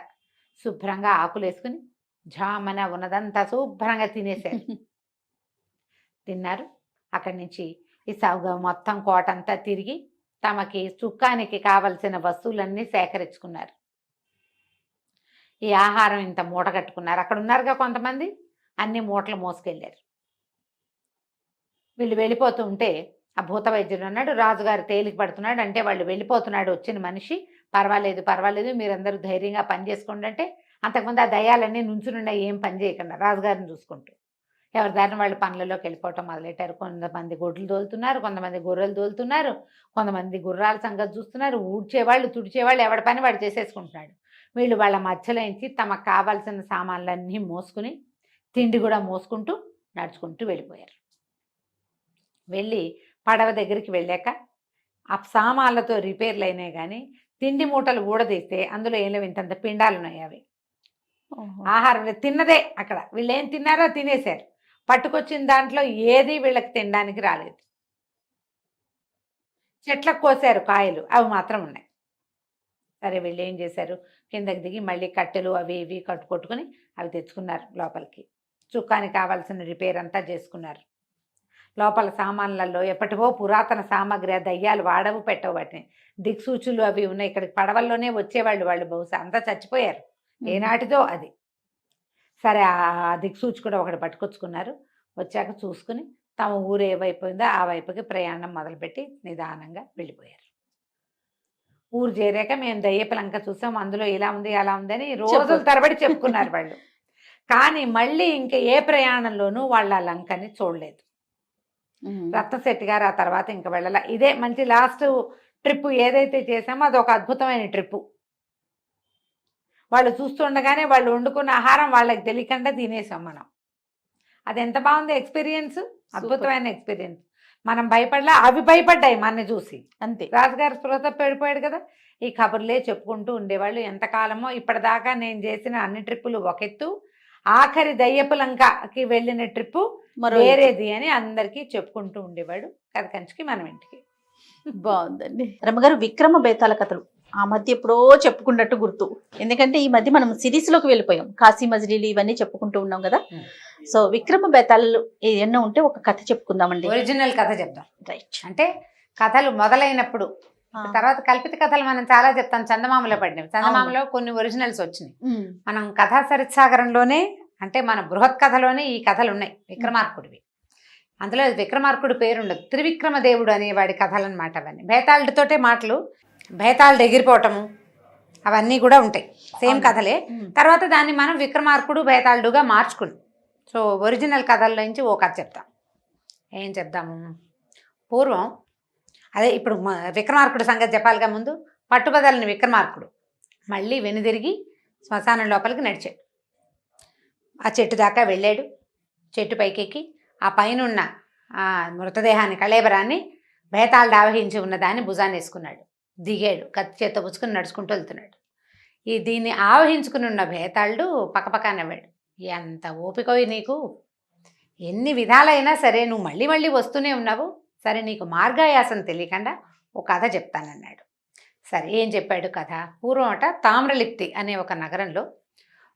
శుభ్రంగా ఆకులు వేసుకుని జామన ఉన్నదంతా శుభ్రంగా తినేశారు. తిన్నారు. అక్కడి నుంచి ఈ సౌగా మొత్తం కోటంతా తిరిగి తమకి చుక్కానికి కావలసిన వస్తువులన్నీ సేకరించుకున్నారు. ఈ ఆహారం ఇంత మూట కట్టుకున్నారు. అక్కడ ఉన్నారుగా కొంతమంది, అన్ని మూటలు మోసుకెళ్ళారు. వీళ్ళు వెళ్ళిపోతూ ఉంటే ఆ భూత వైద్యుడు అన్నాడు, రాజుగారు తేలిక పడుతున్నాడు అంటే వాళ్ళు వెళ్ళిపోతున్నాడు వచ్చిన మనిషి, పర్వాలేదు పర్వాలేదు మీరందరూ ధైర్యంగా పని చేసుకోండి అంటే, అంతకుముందు ఆ దయ్యాలన్నీ నుంచునున్నాయి ఏం పని చేయకుండా రాజుగారిని చూసుకుంటూ. ఎవరి దారిని వాళ్ళు పనులలోకి వెళ్ళిపోవటం మొదలెట్టారు. కొంతమంది గొడ్లు తోలుతున్నారు, కొంతమంది గొర్రెలు తోలుతున్నారు, కొంతమంది గుర్రాల సంగతి చూస్తున్నారు. ఊడ్చేవాళ్ళు తుడిచేవాళ్ళు ఎవడి పని వాడు చేసేసుకుంటున్నాడు. వీళ్ళు వాళ్ళ మధ్యలో నుంచి తమకు కావాల్సిన సామాన్లన్నీ మోసుకుని తిండి కూడా మోసుకుంటూ నడుచుకుంటూ వెళ్ళిపోయారు. వెళ్ళి పడవ దగ్గరికి వెళ్ళాక ఆ సామాన్లతో రిపేర్లు అయినాయి కానీ తిండి మూటలు ఊడదీస్తే అందులో ఏం లేవు, ఇంతంత పిండాలు ఉన్నాయి. అవి ఆహారం తిన్నదే. అక్కడ వీళ్ళు ఏం తిన్నారో తినేశారు. పట్టుకొచ్చిన దాంట్లో ఏది వీళ్ళకి తినడానికి రాలేదు. చెట్లకు కోసారు కాయలు, అవి మాత్రం ఉన్నాయి. సరే వీళ్ళు ఏం చేశారు, కిందకి దిగి మళ్ళీ కట్టెలు అవి ఇవి కట్టుకొట్టుకుని అవి తెచ్చుకున్నారు లోపలికి. చుక్కానికి కావాల్సిన రిపేర్ అంతా చేసుకున్నారు. లోపల సామాన్లలో ఎప్పటివో పురాతన సామాగ్రి, ఆ దయ్యాలు వాడవు పెట్టవు, వాటిని దిక్సూచులు అవి ఉన్నాయి. ఇక్కడికి పడవల్లోనే వచ్చేవాళ్ళు వాళ్ళు, బహుశా అంతా చచ్చిపోయారు ఏనాటిదో అది. సరే ఆ దిక్సూచి కూడా ఒకటి పట్టుకొచ్చుకున్నారు. వచ్చాక చూసుకుని తమ ఊరు ఏ వైపు ఉందో ఆ వైపుకి ప్రయాణం మొదలుపెట్టి నిదానంగా వెళ్ళిపోయారు. ఊరు చేరాక మేము దయ్యపు లంక చూసాం, అందులో ఇలా ఉంది అలా ఉంది అని రోజుల తరబడి చెప్పుకున్నారు వాళ్ళు. కానీ మళ్ళీ ఇంకా ఏ ప్రయాణంలోనూ వాళ్ళు ఆ లంకని చూడలేదు. రత్నశెట్టి గారు ఆ తర్వాత ఇంకా వెళ్ళాల. ఇదే మంచి లాస్ట్ ట్రిప్ ఏదైతే చేసామో అది ఒక అద్భుతమైన ట్రిప్పు. వాళ్ళు చూస్తుండగానే వాళ్ళు వండుకున్న ఆహారం వాళ్ళకి తెలియకుండా తినేసాం మనం. అది ఎంత బాగుంది ఎక్స్పీరియన్స్, అద్భుతమైన ఎక్స్పీరియన్స్. మనం భయపడలా, అవి భయపడ్డాయి మన చూసి. అంతే. రాజుగారు స్పృహ తప్పిపోయాడు కదా. ఈ కబుర్లే చెప్పుకుంటూ ఉండేవాళ్ళు ఎంతకాలమో. ఇప్పటిదాకా నేను చేసిన అన్ని ట్రిప్పులు ఒక ఎత్తు, ఆఖరి దయ్యపు లంకకి వెళ్ళిన ట్రిప్పు వేరేది అని అందరికీ చెప్పుకుంటూ ఉండేవాడు. కథ కంచికి మనం ఇంటికి. బాగుందండి. రమ్మగారు, విక్రమ బేతాళ కథలు ఆ మధ్య ఎప్పుడో చెప్పుకున్నట్టు గుర్తు. ఎందుకంటే ఈ మధ్య మనం సిరీస్ లోకి వెళ్ళిపోయాం, కాశీ మజిలీలు ఇవన్నీ చెప్పుకుంటూ ఉన్నాం కదా. సో విక్రమ బేతాళాలు ఏమన్నా ఉంటే ఒక కథ చెప్పుకుందామండి. ఒరిజినల్ కథ చెప్దాం. రైట్. అంటే కథలు మొదలైనప్పుడు తర్వాత కల్పిత కథలు మనం చాలా చెప్తాం. చందమామలో పడినవి, చందమామలో కొన్ని ఒరిజినల్స్ వచ్చినాయి. మనం కథా సరిత్సాగరంలోనే అంటే మన బృహత్ కథలోనే ఈ కథలు ఉన్నాయి విక్రమార్కుడివి. అందులో విక్రమార్కుడు పేరుండదు, త్రివిక్రమ దేవుడు అనేవాడి కథలు అనమాట. అవన్నీ బేతాళుడితోటే మాటలు, బేతాళుడు ఎగిరిపోవటము అవన్నీ కూడా ఉంటాయి, సేమ్ కథలే. తర్వాత దాన్ని మనం విక్రమార్కుడు బేతాళుడుగా మార్చుకున్నాం. సో ఒరిజినల్ కథల్లో నుంచి ఓ కథ చెప్తాం. ఏం చెప్దాము? పూర్వం అదే ఇప్పుడు విక్రమార్కుడు సంగతి చెప్పాలిగా. ముందు పట్టుబదలని విక్రమార్కుడు మళ్ళీ వెనుదిరిగి శ్మశానం లోపలికి నడిచాడు. ఆ చెట్టు దాకా వెళ్ళాడు. చెట్టు పైకెక్కి ఆ పైనున్న ఆ మృతదేహాన్ని, కళేబరాన్ని బేతాళుడు ఆవహించి ఉన్న దాన్ని భుజాన్ని వేసుకున్నాడు. దిగాడు, కత్తి చేత్తో పుచ్చుకుని నడుచుకుంటూ వెళ్తున్నాడు. దీన్ని ఆవహించుకుని ఉన్న బేతాళుడు పక్కపక్క నవ్వాడు. ఎంత ఓపికవి నీకు, ఎన్ని విధాలైనా సరే నువ్వు మళ్ళీ మళ్ళీ వస్తూనే ఉన్నావు. సరే నీకు మార్గాయాసం తెలియకుండా ఒక కథ చెప్తానన్నాడు. సరే ఏం చెప్పాడు కథ? పూర్వం తామ్రలిప్తి అనే ఒక నగరంలో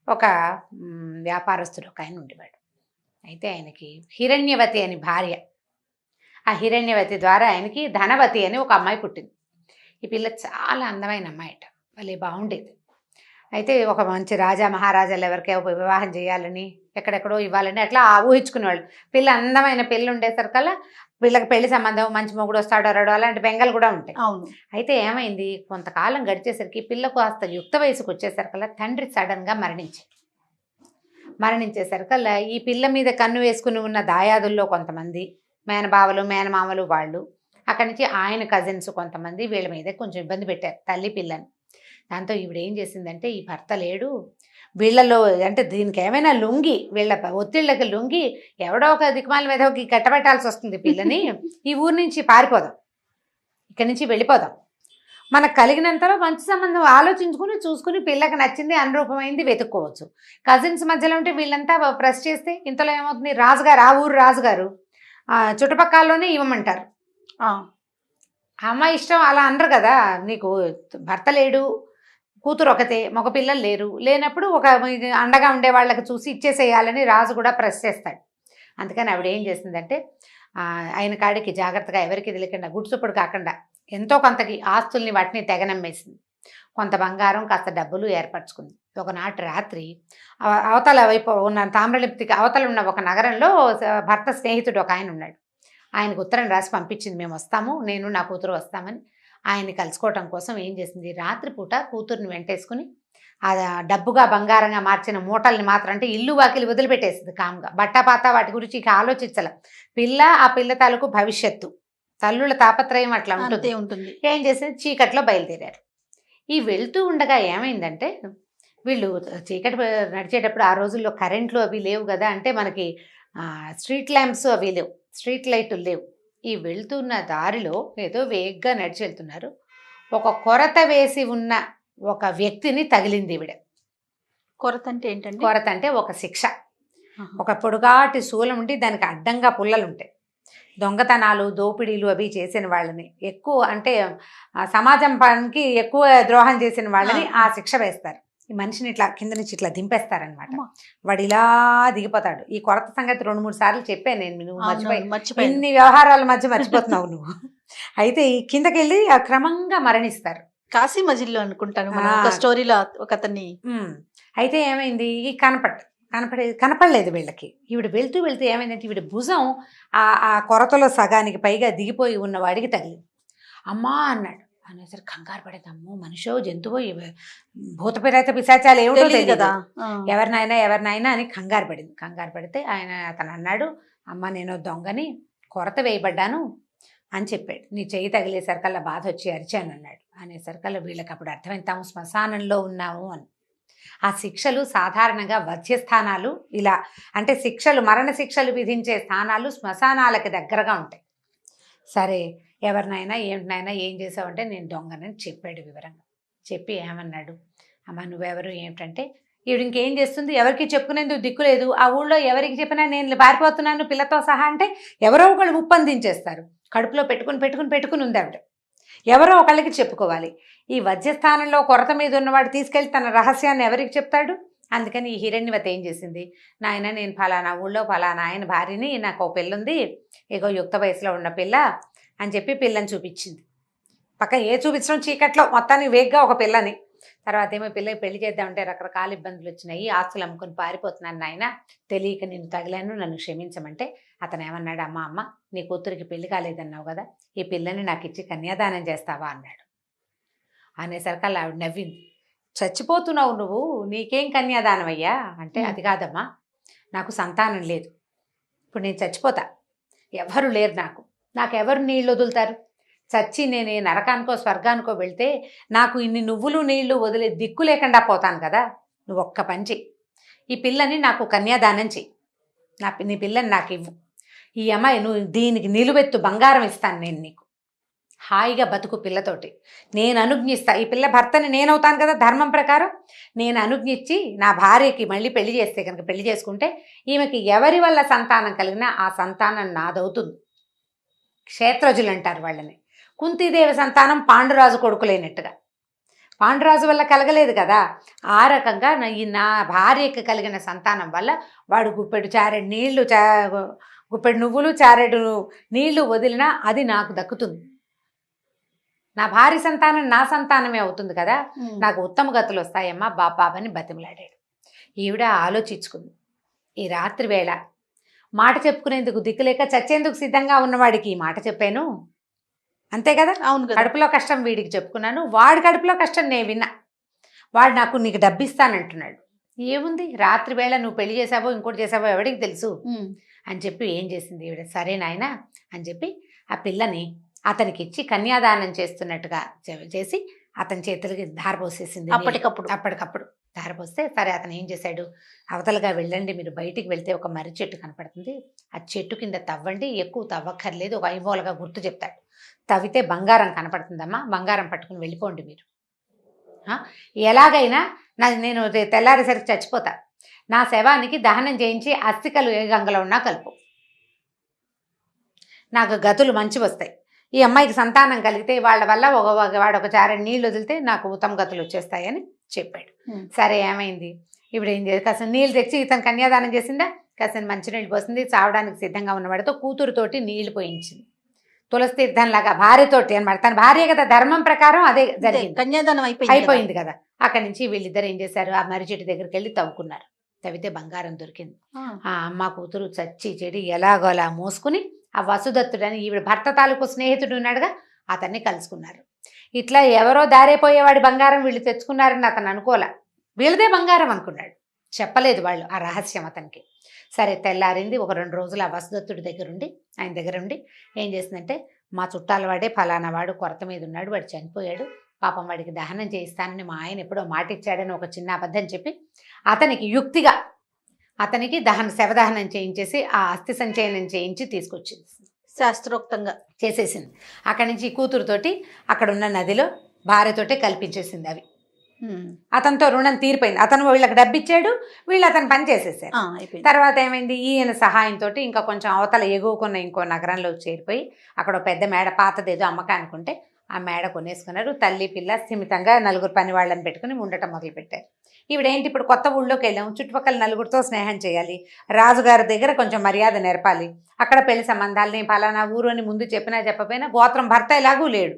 ఒక వ్యాపారస్తుడు ఒక ఆయన ఉండేవాడు. అయితే ఆయనకి హిరణ్యవతి అని భార్య. ఆ హిరణ్యవతి ద్వారా ఆయనకి ధనవతి అని ఒక అమ్మాయి పుట్టింది. ఈ పిల్ల చాలా అందమైన అమ్మాయిట, భలే బాగుండేది. అయితే ఒక మంచి రాజా మహారాజాలు ఎవరికైనా వివాహం చేయాలని, ఎక్కడెక్కడో ఇవ్వాలని అట్లా ఊహించుకునేవాళ్ళు. పిల్ల అందమైన పిల్ల ఉండేసరికల్లా వీళ్ళకి పెళ్లి సంబంధం, మంచి మొగుడు వస్తాడో రాడో అలాంటి బెంగలు కూడా ఉంటాయి. అవును. అయితే ఏమైంది, కొంతకాలం గడిచేసరికి పిల్లకు కాస్త యుక్త వయసుకు వచ్చేసరికల్లా తండ్రి సడన్గా మరణించేసరికల్లా ఈ పిల్ల మీద కన్ను వేసుకుని ఉన్న దాయాదుల్లో కొంతమంది మేనబావలు మేనమామలు వాళ్ళు, అక్కడి నుంచి ఆయన కజిన్స్ కొంతమంది వీళ్ళ మీద కొంచెం ఇబ్బంది పెట్టారు తల్లి పిల్లని. దాంతో ఈవిడ ఏం చేసిందంటే, ఈ భర్త లేడు వీళ్ళలో అంటే దీనికి ఏమైనా లొంగి, వీళ్ళ ఒత్తిళ్ళకి లొంగి ఎవడో ఒక దిక్మాల మీద కట్టబెట్టాల్సి వస్తుంది పిల్లని. ఈ ఊరి నుంచి పారిపోదాం, ఇక్కడి నుంచి వెళ్ళిపోదాం, మనకు కలిగినంతలో మంచి సంబంధం ఆలోచించుకుని చూసుకుని పిల్లకి నచ్చింది అనురూపమైంది వెతుక్కోవచ్చు. కజిన్స్ మధ్యలో ఉంటే వీళ్ళంతా ప్రెస్ చేస్తే ఇంతలో ఏమవుతుంది, రాజుగారు ఆ ఊరు రాజుగారు చుట్టుపక్కలలోనే ఇవ్వమంటారు. అమ్మాయి ఇష్టం అలా అనరు కదా. నీకు భర్త లేడు, కూతురు ఒకతే, మగ పిల్లలు లేనప్పుడు ఒక అండగా ఉండే వాళ్ళకి చూసి ఇచ్చేసేయాలని రాజు కూడా ప్రెస్ చేస్తాడు. అందుకని ఆవిడ ఏం చేసిందంటే, ఆయన కాడికి జాగ్రత్తగా ఎవరికి తెలియకుండా గుడ్సుప్పుడు కాకుండా ఎంతో కొంతకి ఆస్తుల్ని వాటిని తెగనమ్మేసింది. కొంత బంగారం కాస్త డబ్బులు ఏర్పరచుకుంది. ఒకనాటి రాత్రి అవతల వైపు ఉన్న తామ్రలిప్తికి అవతల ఉన్న ఒక నగరంలో భర్త స్నేహితుడు ఒక ఆయన ఉన్నాడు. ఆయనకు ఉత్తరం రాసి పంపించింది, మేము వస్తాము, నేను నా కూతురు వస్తామని. ఆయన్ని కలుసుకోవటం కోసం ఏం చేసింది, రాత్రిపూట కూతుర్ని వెంటేసుకుని ఆ డబ్బుగా బంగారంగా మార్చిన మూటల్ని మాత్రం అంటే ఇల్లు వాకిలి వదిలిపెట్టేసింది కామ్గా. బట్టపాత వాటి గురించి ఇక ఆలోచించాల. పిల్ల, ఆ పిల్ల తాలూకు భవిష్యత్తు, తల్లుల తాపత్రయం అట్లా ఉంటుంది. ఏం చేసింది, చీకట్లో బయలుదేరారు. ఈ వెళ్తూ ఉండగా ఏమైందంటే, వీళ్ళు చీకటి నడిచేటప్పుడు ఆ రోజుల్లో కరెంట్లు అవి లేవు కదా, అంటే మనకి స్ట్రీట్ ల్యాంప్స్ అవి లేవు, స్ట్రీట్ లైట్లు లేవు. ఈ వెళ్తున్న దారిలో ఏదో వేగ్గా నడిచి వెళ్తున్నారు. ఒక కొరత వేసి ఉన్న ఒక వ్యక్తిని తగిలింది ఈవిడ. కొరత అంటే ఏంటంటే? కొరత అంటే ఒక శిక్ష. ఒక పొడుగాటి శూలం ఉండి దానికి అడ్డంగా పుల్లలు ఉంటాయి. దొంగతనాలు, దోపిడీలు అవి చేసిన వాళ్ళని, ఎక్కువ అంటే సమాజం పనికి ఎక్కువ ద్రోహం చేసిన వాళ్ళని ఆ శిక్ష వేస్తారు. ఈ మనిషిని ఇట్లా కింద నుంచి ఇట్లా దింపేస్తారనమాట. వాడు ఇలా దిగిపోతాడు. ఈ కొరత సంగతి 2-3 సార్లు చెప్పాను నేను, నువ్వు మర్చిపోయి ఇన్ని వ్యవహారాల మధ్య మర్చిపోతున్నావు నువ్వు. అయితే ఈ కిందకి వెళ్ళి క్రమంగా మరణిస్తారు. కాశీ మజిల్లో అనుకుంటాను స్టోరీలో ఒక అతన్ని. అయితే ఏమైంది, ఈ కనపట్టు కనపడలేదు వీళ్ళకి. ఈవిడ వెళ్తూ వెళ్తూ ఏమైందంటే ఈవిడ భుజం ఆ కొరతలో సగానికి పైగా దిగిపోయి ఉన్న వాడికి తగిలింది. అమ్మా అన్నాడు. అనేసరికి కంగారు పడేది. అమ్మో మనిషో జంతువో భూత ప్రేత పిశాచాలు ఏమిటో తెలియదు తెలియదు కదా. ఎవరినైనా అని కంగారు పడింది. కంగారు పడితే అతను అన్నాడు, అమ్మ నేను దొంగని, కొరత వేయబడ్డాను అని చెప్పాడు. నీ చెయ్యి తగిలేసరికల్లా బాధ వచ్చి అరిచాను అన్నాడు. అనేసరికల్లా వీళ్ళకి అప్పుడు అర్థమైంది తాము శ్మశానంలో ఉన్నాము అని. ఆ శిక్షలు సాధారణంగా వధ్యస్థానాలు ఇలా అంటే మరణ శిక్షలు విధించే స్థానాలు శ్మశానాలకి దగ్గరగా ఉంటాయి. సరే ఎవరినైనా ఏమిటినైనా ఏం చేసావంటే నేను దొంగనని చెప్పాడు వివరంగా. చెప్పి ఏమన్నాడు, అమ్మ నువ్వెవరు ఏమిటంటే ఈవిడ ఇంకేం చేస్తుంది, ఎవరికి చెప్పుకునేందుకు దిక్కు లేదు. ఆ ఊళ్ళో ఎవరికి చెప్పినా నేను పారిపోతున్నాను పిల్లతో సహా అంటే ఎవరో ఒకళ్ళు ముప్పందించేస్తారు. కడుపులో పెట్టుకుని ఉంది ఆవిడ. ఎవరో ఒకళ్ళకి చెప్పుకోవాలి. ఈ వధ్యస్థానంలో కొరత మీద ఉన్నవాడు తీసుకెళ్ళి తన రహస్యాన్ని ఎవరికి చెప్తాడు? అందుకని ఈ హిరణ్యవతి ఏం చేసింది, నాయన నేను ఫలానా ఊళ్ళో ఫలానా ఆయన భార్యని, నాకు ఒక పిల్లుంది, ఏగో యుక్త వయసులో ఉన్న పిల్ల అని చెప్పి పిల్లని చూపించింది. చూపించడం చీకట్లో మొత్తానికి వేగ్గా ఒక పిల్లని. తర్వాత ఏమో పిల్లకి పెళ్లి చేద్దామంటే రకరకాల ఇబ్బందులు వచ్చినాయి, ఆస్తులు అమ్ముకొని పారిపోతున్నాను నాయన, తెలియక నేను తగిలాను, నన్ను క్షమించమంటే అతను ఏమన్నాడు, అమ్మ నీ కూతురికి పెళ్లి కాలేదన్నావు కదా, ఈ పిల్లని నాకు ఇచ్చి కన్యాదానం చేస్తావా అన్నాడు. అనేసరికి అలా ఆవిడ నవ్వింది. చచ్చిపోతున్నావు నువ్వు, నీకేం కన్యాదానం అయ్యా అంటే, అది కాదమ్మా నాకు సంతానం లేదు, ఇప్పుడు నేను చచ్చిపోతా, ఎవరు లేరు నాకెవరు నీళ్ళు వదులుతారు, చచ్చి నేను నరకానికో స్వర్గానికో వెళ్తే నాకు ఇన్ని నువ్వులు నీళ్లు వదిలే దిక్కు లేకుండా పోతాను కదా, నువ్వు ఒక్క పని చెయ్యి, ఈ పిల్లని నాకు కన్యాదానం చెయ్యి, నీ పిల్లని నాకు ఇవ్వు, ఈ అమ్మాయి నువ్వు దీనికి నిలువెత్తు బంగారం ఇస్తాను నేను నీకు, హాయిగా బతుకు పిల్లతోటి, నేను అనుజ్ఞిస్తా, ఈ పిల్ల భర్తని నేనవుతాను కదా ధర్మం ప్రకారం, నేను అనుజ్ఞించి నా భార్యకి మళ్ళీ పెళ్లి చేస్తే కనుక పెళ్లి చేసుకుంటే ఈమెకి ఎవరి వల్ల సంతానం కలిగినా ఆ సంతానం నాదవుతుంది. క్షేత్రజులు అంటారు వాళ్ళని. కుంతీదేవి సంతానం పాండురాజు కొడుకులైనట్టుగా, పాండురాజు వల్ల కలగలేదు కదా, ఆ రకంగా నా భార్యకి కలిగిన సంతానం వల్ల వాడు గుప్పెడు నువ్వులు చారెడు నీళ్లు వదిలినా అది నాకు దక్కుతుంది, నా భార్య సంతానం నా సంతానమే అవుతుంది కదా, నాకు ఉత్తమ గతులు వస్తాయమ్మా బాబాని బతిమలాడాడు. ఈవిడ ఆలోచించుకుంది. ఈ రాత్రి వేళ మాట చెప్పుకునేందుకు దిక్కులేక చచ్చేందుకు సిద్ధంగా ఉన్నవాడికి ఈ మాట చెప్పాను, అంతే కదా, అవును, కడుపులో కష్టం వీడికి చెప్పుకున్నాను, వాడి కడుపులో కష్టం నేను విన్నా, వాడు నీకు డబ్బిస్తానంటున్నాడు, ఏముంది రాత్రి వేళ నువ్వు పెళ్లి చేసావో ఇంకోటి చేసావో ఎవడికి తెలుసు అని చెప్పి ఏం చేసింది ఈవిడ, సరే నాయనా అని చెప్పి ఆ పిల్లని అతనికి ఇచ్చి కన్యాదానం చేస్తున్నట్టుగా చేసి అతని చేతులకి ధారపోసేసింది. అప్పటికప్పుడు ధారపోస్తే సరే అతను ఏం చేశాడు, అవతలగా వెళ్ళండి, మీరు బయటికి వెళ్తే ఒక మర్రి చెట్టు కనపడుతుంది, ఆ చెట్టు కింద తవ్వండి, ఎక్కువ తవ్వక్కర్లేదు, ఒక ఐమూలగా గుర్తు చెప్తాడు, తవ్వితే బంగారం కనపడుతుందమ్మా, బంగారం పట్టుకుని వెళ్ళిపోండి మీరు, ఎలాగైనా నేను తెల్లారేసరికి చచ్చిపోతా, నా శవానికి దహనం చేయించి అస్థికలు ఏ గంగలో ఉన్నా కలుపు, నాకు గతులు మంచి వస్తాయి, ఈ అమ్మాయికి సంతానం కలిగితే వాళ్ళ వల్ల వాడు ఒక చారెడు నీళ్ళు వదిలితే నాకు ఉత్తమ గతులు వచ్చేస్తాయని చెప్పాడు. సరే ఏమైంది, ఇప్పుడు ఏం చేసి కాసిన నీళ్ళు తెచ్చి ఇతను కన్యాదానం చేసిందా, కాసిన మంచినీళ్ళు పోసింది, చావడానికి సిద్ధంగా ఉన్నవాడితో కూతురుతోటి నీళ్లు పోయించింది, తులసి తీర్థంలాగా భార్యతోటి అనమాట, తన భార్య కదా ధర్మం ప్రకారం అదే జరిగింది, కన్యాదానం అయిపోయింది కదా. అక్కడి నుంచి వీళ్ళిద్దరు ఏం చేశారు, ఆ మర్రి చెట్టు దగ్గరికి వెళ్ళి తవ్వుకున్నారు, తవ్వితే బంగారం దొరికింది. ఆ అమ్మ కూతురు చచ్చి చెడి ఎలాగోలా మోసుకుని ఆ వసుదత్తుడని ఈవిడ భర్త తాలూకు స్నేహితుడు ఉన్నాడుగా అతన్ని కలుసుకున్నారు. ఇట్లా ఎవరో దారైపోయేవాడి బంగారం వీళ్ళు తెచ్చుకున్నారని అతను అనుకోలే, వీళ్ళదే బంగారం అనుకున్నాడు, చెప్పలేదు వాళ్ళు ఆ రహస్యం అతనికి. సరే తెల్లారింది, ఒక 2 రోజులు ఆ వసుదత్తుడి ఆయన దగ్గర ఉండి ఏం చేసిందంటే, మా చుట్టాల వాడే ఫలానా వాడు కొరత మీద ఉన్నాడు, వాడు చనిపోయాడు, పాపం వాడికి దహనం చేయిస్తానని మా ఆయన ఎప్పుడో మాట ఇచ్చాడని ఒక చిన్న అబద్ధం చెప్పి అతనికి యుక్తిగా అతనికి శవదహనం చేయించేసి ఆ అస్థి సంచయనం చేయించి తీసుకొచ్చింది, శాస్త్రోక్తంగా చేసేసింది. అక్కడి నుంచి కూతురుతోటి అక్కడ ఉన్న నదిలో భార్యతోటే కల్పించేసింది అవి. అతనితో రుణం తీరిపోయింది, అతను వీళ్ళకి డబ్బిచ్చాడు, వీళ్ళు అతను పని చేసేసారు. తర్వాత ఏమైంది, ఈయన సహాయంతో ఇంకా కొంచెం అవతల ఎగువకున్న ఇంకో నగరంలోకి చేరిపోయి అక్కడ పెద్ద మేడ పాతదేదో అమ్మకానికి ఉంటే ఆ మేడ కొనేసుకున్నారు. తల్లి పిల్ల స్థిమితంగా 4 పని వాళ్ళని పెట్టుకుని ఉండటం మొదలుపెట్టారు. ఈవిడేంటి ఇప్పుడు కొత్త ఊళ్ళోకి వెళ్ళాం, చుట్టుపక్కల 4 స్నేహం చేయాలి, రాజుగారి దగ్గర కొంచెం మర్యాద నేర్పాలి, అక్కడ పెళ్లి సంబంధాలని ఫలానా ఊరు అని ముందు చెప్పినా చెప్పపోయినా గోత్రం భర్త ఎలాగూ లేడు,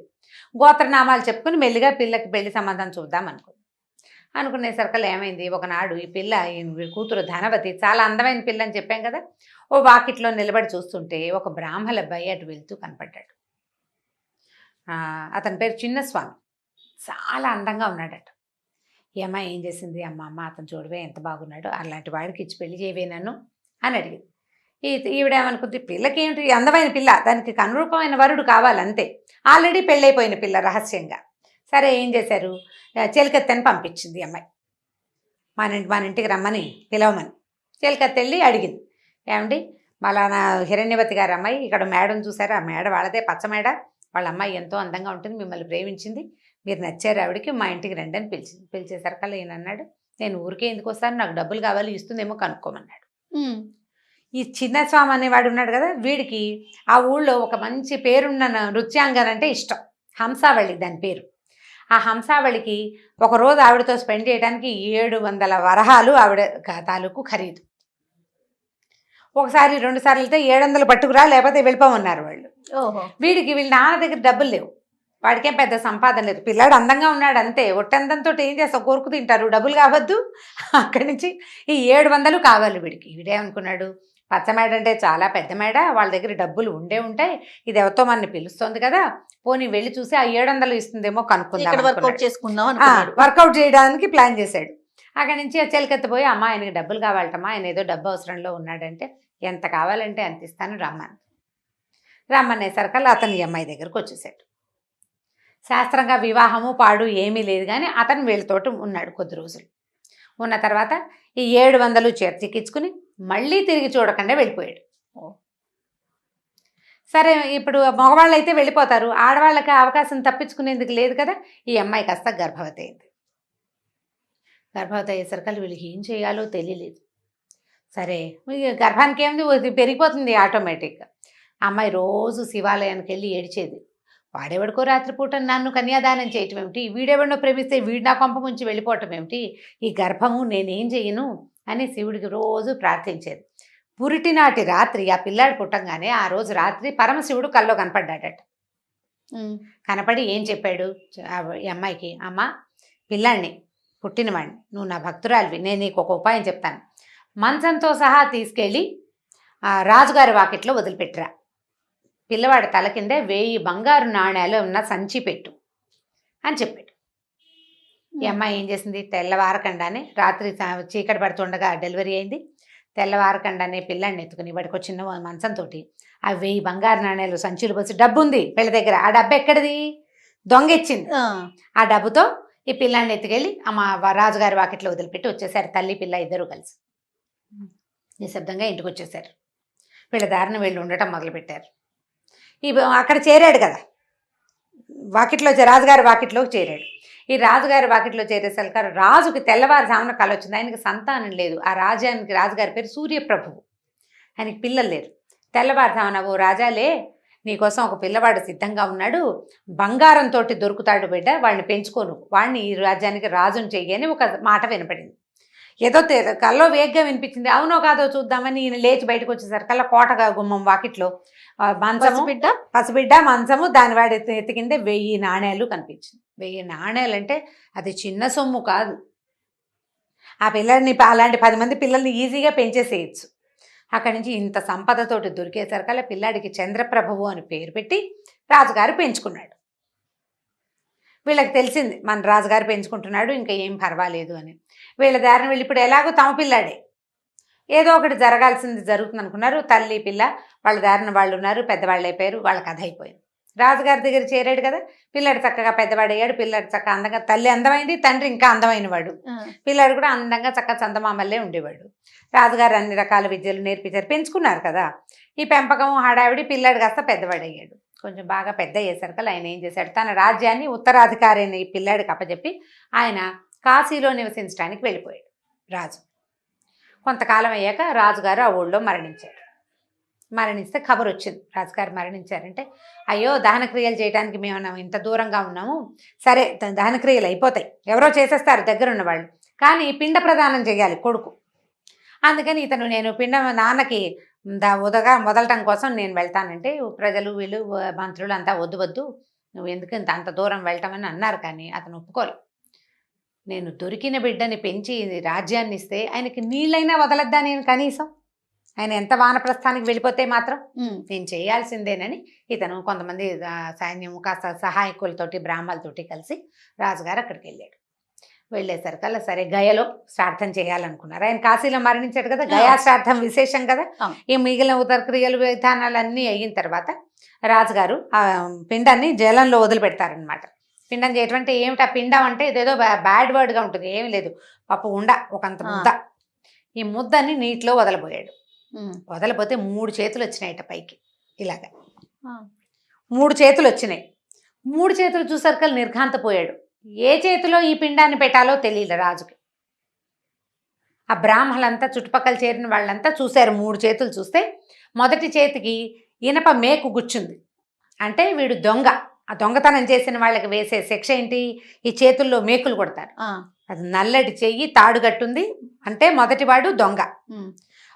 గోత్రనామాలు చెప్పుకుని మెల్లిగా పిల్లకి పెళ్లి సంబంధం చూద్దాం అనుకుంది. అనుకునేసరికల్లా ఏమైంది, ఒకనాడు ఈ పిల్ల వీడి కూతురు ధనవతి చాలా అందమైన పిల్ల అని చెప్పాం కదా, ఓ వాకిట్లో నిలబడి చూస్తుంటే ఒక బ్రాహ్మణ అబ్బాయి అటు వెళ్తూ కనపడ్డాడు. అతని పేరు చిన్నస్వామి. చాలా అందంగా ఉన్నాడట. ఈ అమ్మాయి ఏం చేసింది, అమ్మ అతను చూడవే ఎంత బాగున్నాడు, అలాంటి వాడికి ఇచ్చి పెళ్లి చేయవే నన్ను అని అడిగింది. ఈవిడేమనుకుంది, పిల్లకి ఏమిటి అందమైన పిల్ల, దానికి అనురూపమైన వరుడు కావాలంతే. ఆల్రెడీ పెళ్ళైపోయిన పిల్ల రహస్యంగా. సరే ఏం చేశారు, చెలికత్తెని పంపించింది అమ్మాయి. మన ఇంటికి రమ్మని పిలవమని. చెలికత్తె వెళ్ళి అడిగింది, ఏమండి మళ్ళా హిరణ్యవతి గారు అమ్మాయి ఇక్కడ మేడం చూసారా, ఆ మేడ వాళ్ళదే పచ్చ మేడ, వాళ్ళ అమ్మాయి ఎంతో అందంగా ఉంటుంది, మిమ్మల్ని ప్రేమించింది, మీరు నచ్చారు ఆవిడకి, మా ఇంటికి రండి అని పిలిచింది. పిలిచేసరికల్లా ఈయన అన్నాడు, నేను ఊరికే ఎందుకు వస్తాను, నాకు డబ్బులు కావాలి, ఇస్తుందేమో కనుక్కోమన్నాడు. ఈ చిన్నస్వామి అనేవాడు ఉన్నాడు కదా, వీడికి ఆ ఊళ్ళో ఒక మంచి పేరున్న నృత్యాంగన అంటే ఇష్టం, హంసావళి దాని పేరు. ఆ హంసావళికి ఒకరోజు ఆవిడతో స్పెండ్ చేయడానికి 700 వరహాలు ఆవిడ తాలూకు ఖరీదు. ఒకసారి 2 సార్లు వెళ్తే 700 పట్టుకురా లేకపోతే వెళ్ళిపోమన్నారు వాళ్ళు. వీళ్ళ నాన్న దగ్గర డబ్బులు లేవు, వాడికేం పెద్ద సంపాదన లేదు, పిల్లాడు అందంగా ఉన్నాడు అంతే, ఒట్టందంతో ఏం చేస్తావు, కొరుకు తింటారు, డబ్బులు కావద్దు. అక్కడి నుంచి ఈ 700 కావాలి వీడికి. వీడేమనుకున్నాడు, పచ్చమేడ అంటే చాలా పెద్ద మేడ, వాళ్ళ దగ్గర డబ్బులు ఉంటాయి, ఇది ఎవరితో మనని పిలుస్తోంది కదా, పోనీ వెళ్ళి చూసి ఆ 700 ఇస్తుందేమో కనుక్కుందాం, వర్కౌట్ చేయడానికి ప్లాన్ చేశాడు. అక్కడి నుంచి ఆ చెలికెత్తిపోయి, అమ్మ ఆయనకి డబ్బులు కావాలటమ్మా, ఆయన ఏదో డబ్బు అవసరంలో ఉన్నాడంటే, ఎంత కావాలంటే అంత ఇస్తాను రమ్మనేసరికల్లా అతను ఈ అమ్మాయి దగ్గరకు వచ్చేసాడు. శాస్త్రంగా వివాహము పాడు ఏమీ లేదు, కానీ అతను వీళ్ళతోటి ఉన్నాడు కొద్ది రోజులు. ఉన్న తర్వాత ఈ 700 చేర్చిక్కించుకుని మళ్ళీ తిరిగి చూడకుండా వెళ్ళిపోయాడు. సరే ఇప్పుడు మగవాళ్ళు అయితే వెళ్ళిపోతారు, ఆడవాళ్ళకి అవకాశం తప్పించుకునేందుకు లేదు కదా. ఈ అమ్మాయి కాస్త గర్భవతి అయింది. గర్భవతి అయ్యేసరికి వీళ్ళకి ఏం చేయాలో తెలియలేదు. సరే గర్భానికి ఏమిటి పెరిగిపోతుంది ఆటోమేటిక్గా. అమ్మాయి రోజు శివాలయానికి వెళ్ళి ఏడ్చేది, వాడెవడికో రాత్రిపూట నన్ను కన్యాదానం చేయటం ఏమిటి, వీడెవడినో ప్రేమిస్తే వీడు నా కొంప ముంచి వెళ్ళిపోవటం ఏమిటి, ఈ గర్భము నేనేం చేయను అని శివుడికి రోజు ప్రార్థించేది. పురిటినాటి రాత్రి ఆ పిల్లాడు పుట్టంగానే ఆ రోజు రాత్రి పరమశివుడు కల్లో కనపడ్డాడట. కనపడి ఏం చెప్పాడు ఈ అమ్మాయికి, అమ్మ పిల్లాడిని పుట్టినవాడిని, నువ్వు నా భక్తురాలివి, నేను నీకు ఒక ఉపాయం చెప్తాను, మంచంతో సహా తీసుకెళ్ళి రాజుగారి వాకిట్లో వదిలిపెట్టురా, పిల్లవాడి తల కింద 1000 బంగారు నాణ్యాలు ఉన్న సంచి పెట్టు అని చెప్పాడు. ఈ అమ్మాయి ఏం చేసింది, తెల్లవారకండానే రాత్రి చీకటి పడుతుండగా డెలివరీ అయింది. తెల్లవారకండానే పిల్లాడిని ఎత్తుకుని వాడికి చిన్న మంచంతో ఆ 1000 బంగారు నాణ్యాలు సంచులు పోసి, డబ్బు ఉంది పిల్ల దగ్గర, ఆ డబ్బు ఎక్కడిది, దొంగ ఇచ్చింది. ఆ డబ్బుతో ఈ పిల్లాడిని ఎత్తుకెళ్ళి రాజుగారి వాకిట్లో వదిలిపెట్టి వచ్చేసారు. తల్లి పిల్ల ఇద్దరు కలిసి నిశ్శబ్దంగా ఇంటికి వచ్చేసారు. వీళ్ళ దారిన వీళ్ళు ఉండటం మొదలుపెట్టారు. అక్కడ చేరాడు కదా వాకిట్లో, రాజుగారి వాకిట్లోకి చేరాడు. ఈ రాజుగారి వాకిట్లో చేరేసరికి రాజుకి తెల్లవారుజామున కల వచ్చింది. ఆయనకి సంతానం లేదు. ఆ రాజుగారి పేరు సూర్యప్రభువు. ఆయనకి పిల్లలు లేరు. తెల్లవారుజామున, ఓ రాజాలే, నీకోసం ఒక పిల్లవాడు సిద్ధంగా ఉన్నాడు, బంగారంతో దొరుకుతాడు బిడ్డ, వాడిని పెంచుకోను, వాడిని ఈ రాజ్యానికి రాజుని చెయ్యని ఒక మాట వినపడింది. ఏదో కల్లో వేగ్గా వినిపించింది. అవునో కాదో చూద్దామని ఈయన లేచి బయటకు వచ్చేసరికల్లా కోటగా గుమ్మం వాకిట్లో మంచము, పసిబిడ్డ మంచము, దాని వాడి ఎత్తికిందే 1000 నాణ్యాలు కనిపించింది. 1000 నాణ్యాలు అంటే అది చిన్న సొమ్ము కాదు. ఆ పిల్లల్ని అలాంటి 10 మంది పిల్లల్ని ఈజీగా పెంచేసేయచ్చు. అక్కడి నుంచి ఇంత సంపదతోటి దొరికేసరికల్లా పిల్లాడికి చంద్రప్రభువు అని పేరు పెట్టి రాజుగారు పెంచుకున్నాడు. వీళ్ళకి తెలిసింది మన రాజుగారు పెంచుకుంటున్నాడు, ఇంకా ఏం పర్వాలేదు అని. వీళ్ళ దారిని వీళ్ళు ఇప్పుడు ఎలాగో తమ పిల్లాడే, ఏదో ఒకటి జరగాల్సింది జరుగుతుంది అనుకున్నారు. తల్లి పిల్ల వాళ్ళ దారిన వాళ్ళు ఉన్నారు, పెద్దవాళ్ళు అయిపోయారు, వాళ్ళ కథ అయిపోయింది. రాజుగారి దగ్గర చేరాడు కదా, పిల్లాడు చక్కగా పెద్దవాడయ్యాడు, పిల్లాడు చక్కగా అందంగా, తల్లి అందమైంది, తండ్రి ఇంకా అందమైన వాడు, పిల్లాడు కూడా అందంగా చక్కగా చందమామల్లే ఉండేవాడు. రాజుగారు అన్ని రకాల విద్యలు నేర్పించారు, పెంచుకున్నారు కదా. ఈ పెంపకం హడావిడి, పిల్లాడు కాస్త పెద్దవాడయ్యాడు. కొంచెం బాగా పెద్ద అయ్యేసరికి ఆయన ఏం చేశాడు, తన రాజ్యాన్ని ఉత్తరాధికారి అయిన ఈ పిల్లాడికి అప్పచెప్పి ఆయన కాశీలో నివసించడానికి వెళ్ళిపోయాడు రాజు. కొంతకాలం అయ్యాక రాజుగారు ఆ ఊళ్ళో మరణించాడు. మరణిస్తే ఖబర్ వచ్చింది, రాజుగారు మరణించారంటే. అయ్యో, దహనక్రియలు చేయడానికి మేము ఇంత దూరంగా ఉన్నాము, సరే దహనక్రియలు అయిపోతాయి, ఎవరో చేసేస్తారు దగ్గరున్న వాళ్ళు, కానీ పిండ ప్రదానం చేయాలి కొడుకు. అందుకని నేను నాన్నకి మొదలటం కోసం నేను వెళ్తానంటే ప్రజలు వీళ్ళు మంత్రులు అంతా వద్దు నువ్వు ఎందుకు అంత దూరం వెళ్ళటమని అన్నారు, కానీ అతను ఒప్పుకోలేదు. నేను దొరికిన బిడ్డని పెంచి రాజ్యాన్ని ఇస్తే ఆయనకి నీళ్ళైనా వదలద్దా నేను కనీసం? ఆయన ఎంత వానప్రస్థానికి వెళ్ళిపోతే మాత్రం నేను చేయాల్సిందేనని ఇతను కొంతమంది సైన్యం కాస్త సహాయకులతోటి బ్రాహ్మణులతోటి కలిసి రాజుగారు అక్కడికి వెళ్ళాడు. వెళ్ళేసరికల్లా సరే గయలో శ్రాద్ధం చేయాలనుకున్నారు. ఆయన కాశీలో మరణించాడు కదా, గయా శ్రాద్ధం విశేషం కదా. ఈ మిగిలిన ఉదరక్రియలు విధానాలన్నీ అయిన తర్వాత రాజుగారు ఆ పిండాన్ని జలంలో వదిలిపెడతారనమాట. పిండం చేయటం అంటే ఏమిటి? ఆ పిండం అంటే ఇదేదో బ్యాడ్ వర్డ్గా ఉంటుంది, ఏమి లేదు. పప్పు ఉండ ఒకంత ముద్ద. ఈ ముద్దని నీటిలో వదలబోయాడు. వదలపోతే 3 చేతులు వచ్చినాయిట పైకి, ఇలాగా 3 చేతులు వచ్చినాయి. 3 చేతులు చూసరికల్ నిర్ఘాంతపోయాడు. ఏ చేతిలో ఈ పిండాన్ని పెట్టాలో తెలియదు రాజుకి. ఆ బ్రాహ్మణులంతా చుట్టుపక్కల చేరిన వాళ్ళంతా చూశారు. 3 చేతులు చూస్తే మొదటి చేతికి ఇనప మేకు గుచ్చుంది. అంటే వీడు దొంగ. ఆ దొంగతనం చేసిన వాళ్ళకి వేసే శిక్ష ఏంటి? ఈ చేతుల్లో మేకులు కొడతారు. అది నల్లటి చెయ్యి తాడుగట్టుంది, అంటే మొదటివాడు దొంగ.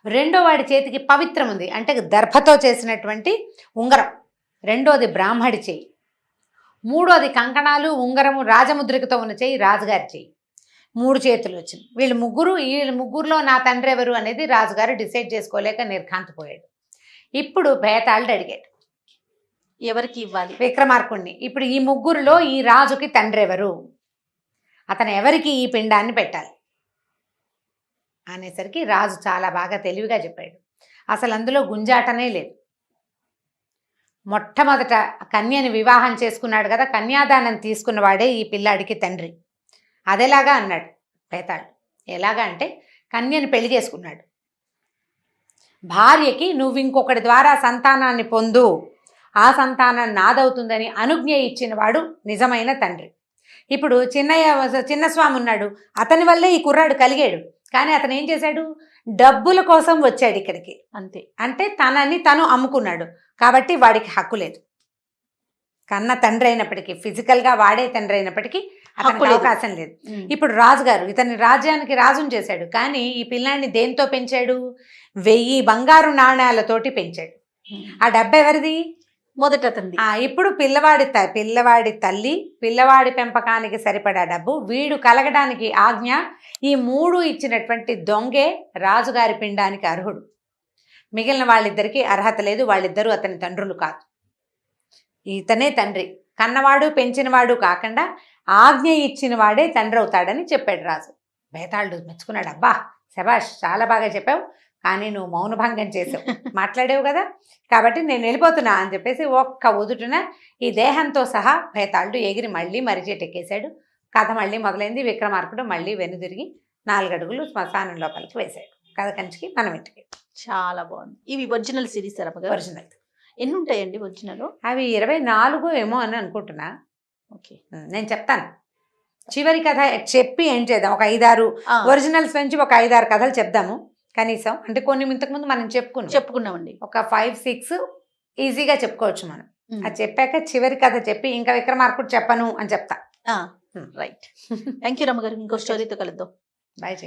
రెండో వాడి చేతికి పవిత్రం ఉంది, అంటే దర్భతో చేసినటువంటి ఉంగరం. రెండోది బ్రాహ్మడి చెయ్యి. మూడోది కంకణాలు ఉంగరము రాజముద్రికతో ఉన్న చెయ్యి రాజుగారి చెయ్యి. 3 చేతులు వచ్చింది. వీళ్ళ ముగ్గురులో నా తండ్రి ఎవరు అనేది రాజుగారు డిసైడ్ చేసుకోలేక నిర్ఘాంతపోయాడు. ఇప్పుడు బేతాళుడు అడిగాడు ఎవరికి ఇవ్వాలి? విక్రమార్కుణ్ణి. ఇప్పుడు ఈ ముగ్గురులో ఈ రాజుకి తండ్రి ఎవరు, అతను ఎవరికి ఈ పిండాన్ని పెట్టాలి అనేసరికి రాజు చాలా బాగా తెలివిగా చెప్పాడు. అసలు అందులో గుంజాటనే లేదు. మొట్టమొదట కన్యని వివాహం చేసుకున్నాడు కదా, కన్యాదానం తీసుకున్నవాడే ఈ పిల్లాడికి తండ్రి. అదేలాగా అన్నాడు బేతాళుడు. ఎలాగా అంటే కన్యని పెళ్లి చేసుకున్నాడు. భార్యకి నువ్వు ఇంకొకటి ద్వారా సంతానాన్ని పొందు, ఆ సంతానం నాదవుతుందని అనుజ్ఞ ఇచ్చిన వాడు నిజమైన తండ్రి. ఇప్పుడు చిన్నస్వామి ఉన్నాడు, అతని వల్లే ఈ కుర్రాడు కలిగాడు. కానీ అతను ఏం చేశాడు? డబ్బుల కోసం వచ్చాడు ఇక్కడికి, అంతే. అంటే తనని తను అమ్ముకున్నాడు కాబట్టి వాడికి హక్కు లేదు. కన్న తండ్రి అయినప్పటికీ, ఫిజికల్గా వాడే తండ్రి అయినప్పటికీ అతనికి అవకాశం లేదు. ఇప్పుడు రాజుగారు ఇతని రాజ్యానికి రాజుని చేశాడు, కానీ ఈ పిల్లాన్ని దేంతో పెంచాడు? 1000 బంగారు నాణ్యాలతోటి పెంచాడు. ఆ డబ్బు ఎవరిది? మొదట అతనిది. ఇప్పుడు పిల్లవాడి తల్లి, పిల్లవాడి పెంపకానికి సరిపడా డబ్బు, వీడు కలగడానికి ఆజ్ఞ, ఈ 3 ఇచ్చినటువంటి దొంగే రాజుగారి పిండానికి అర్హుడు. మిగిలిన వాళ్ళిద్దరికీ అర్హత లేదు. వాళ్ళిద్దరూ అతని తండ్రులు కాదు. ఇతనే తండ్రి. కన్నవాడు పెంచినవాడు కాకుండా ఆజ్ఞ ఇచ్చిన వాడే తండ్రి అవుతాడని చెప్పాడు రాజు. బేతాళుడు మెచ్చుకున్నాడు. అబ్బా శభాష్, చాలా బాగా చెప్పావు, కానీ నువ్వు మౌనభంగం చేసావు, మాట్లాడావు కదా, కాబట్టి నేను వెళ్ళిపోతున్నా అని చెప్పేసి ఒక్క ఉదుటున ఈ దేహంతో సహా బేతాళుడు ఎగిరి మళ్ళీ మరిచెట్టెక్కేశాడు. కథ మళ్ళీ మొదలైంది. విక్రమార్కుడు మళ్ళీ వెనుదిరిగి 4 అడుగులు శ్మశానం లోపలికి వేశాడు. కథ కంచికి మనం ఇంటికి. చాలా బాగుంది. ఇవి ఒరిజినల్ సిరీస్ ఒరిజినల్. ఎన్ని ఉంటాయండి ఒరిజినల్? అవి 24 ఏమో అని అనుకుంటున్నా. ఓకే, నేను చెప్తాను. చివరి కథ చెప్పి ఏం చేద్దాం, ఒక 5-6 ఒరిజినల్స్ నుంచి ఒక 5-6 కథలు చెప్దాము కనీసం. అంటే కొన్ని ఇంతకుముందు మనం చెప్పుకున్నామండి. ఒక 5-6 ఈజీగా చెప్పుకోవచ్చు మనం. అది చెప్పాక చివరి కథ చెప్పి ఇంకా విక్రమార్కుడు చెప్పను అని చెప్తా. రైట్. థ్యాంక్ యూ రమ్మ గారు. ఇంకో స్టోరీతో కలుద్దాం. బాయ్.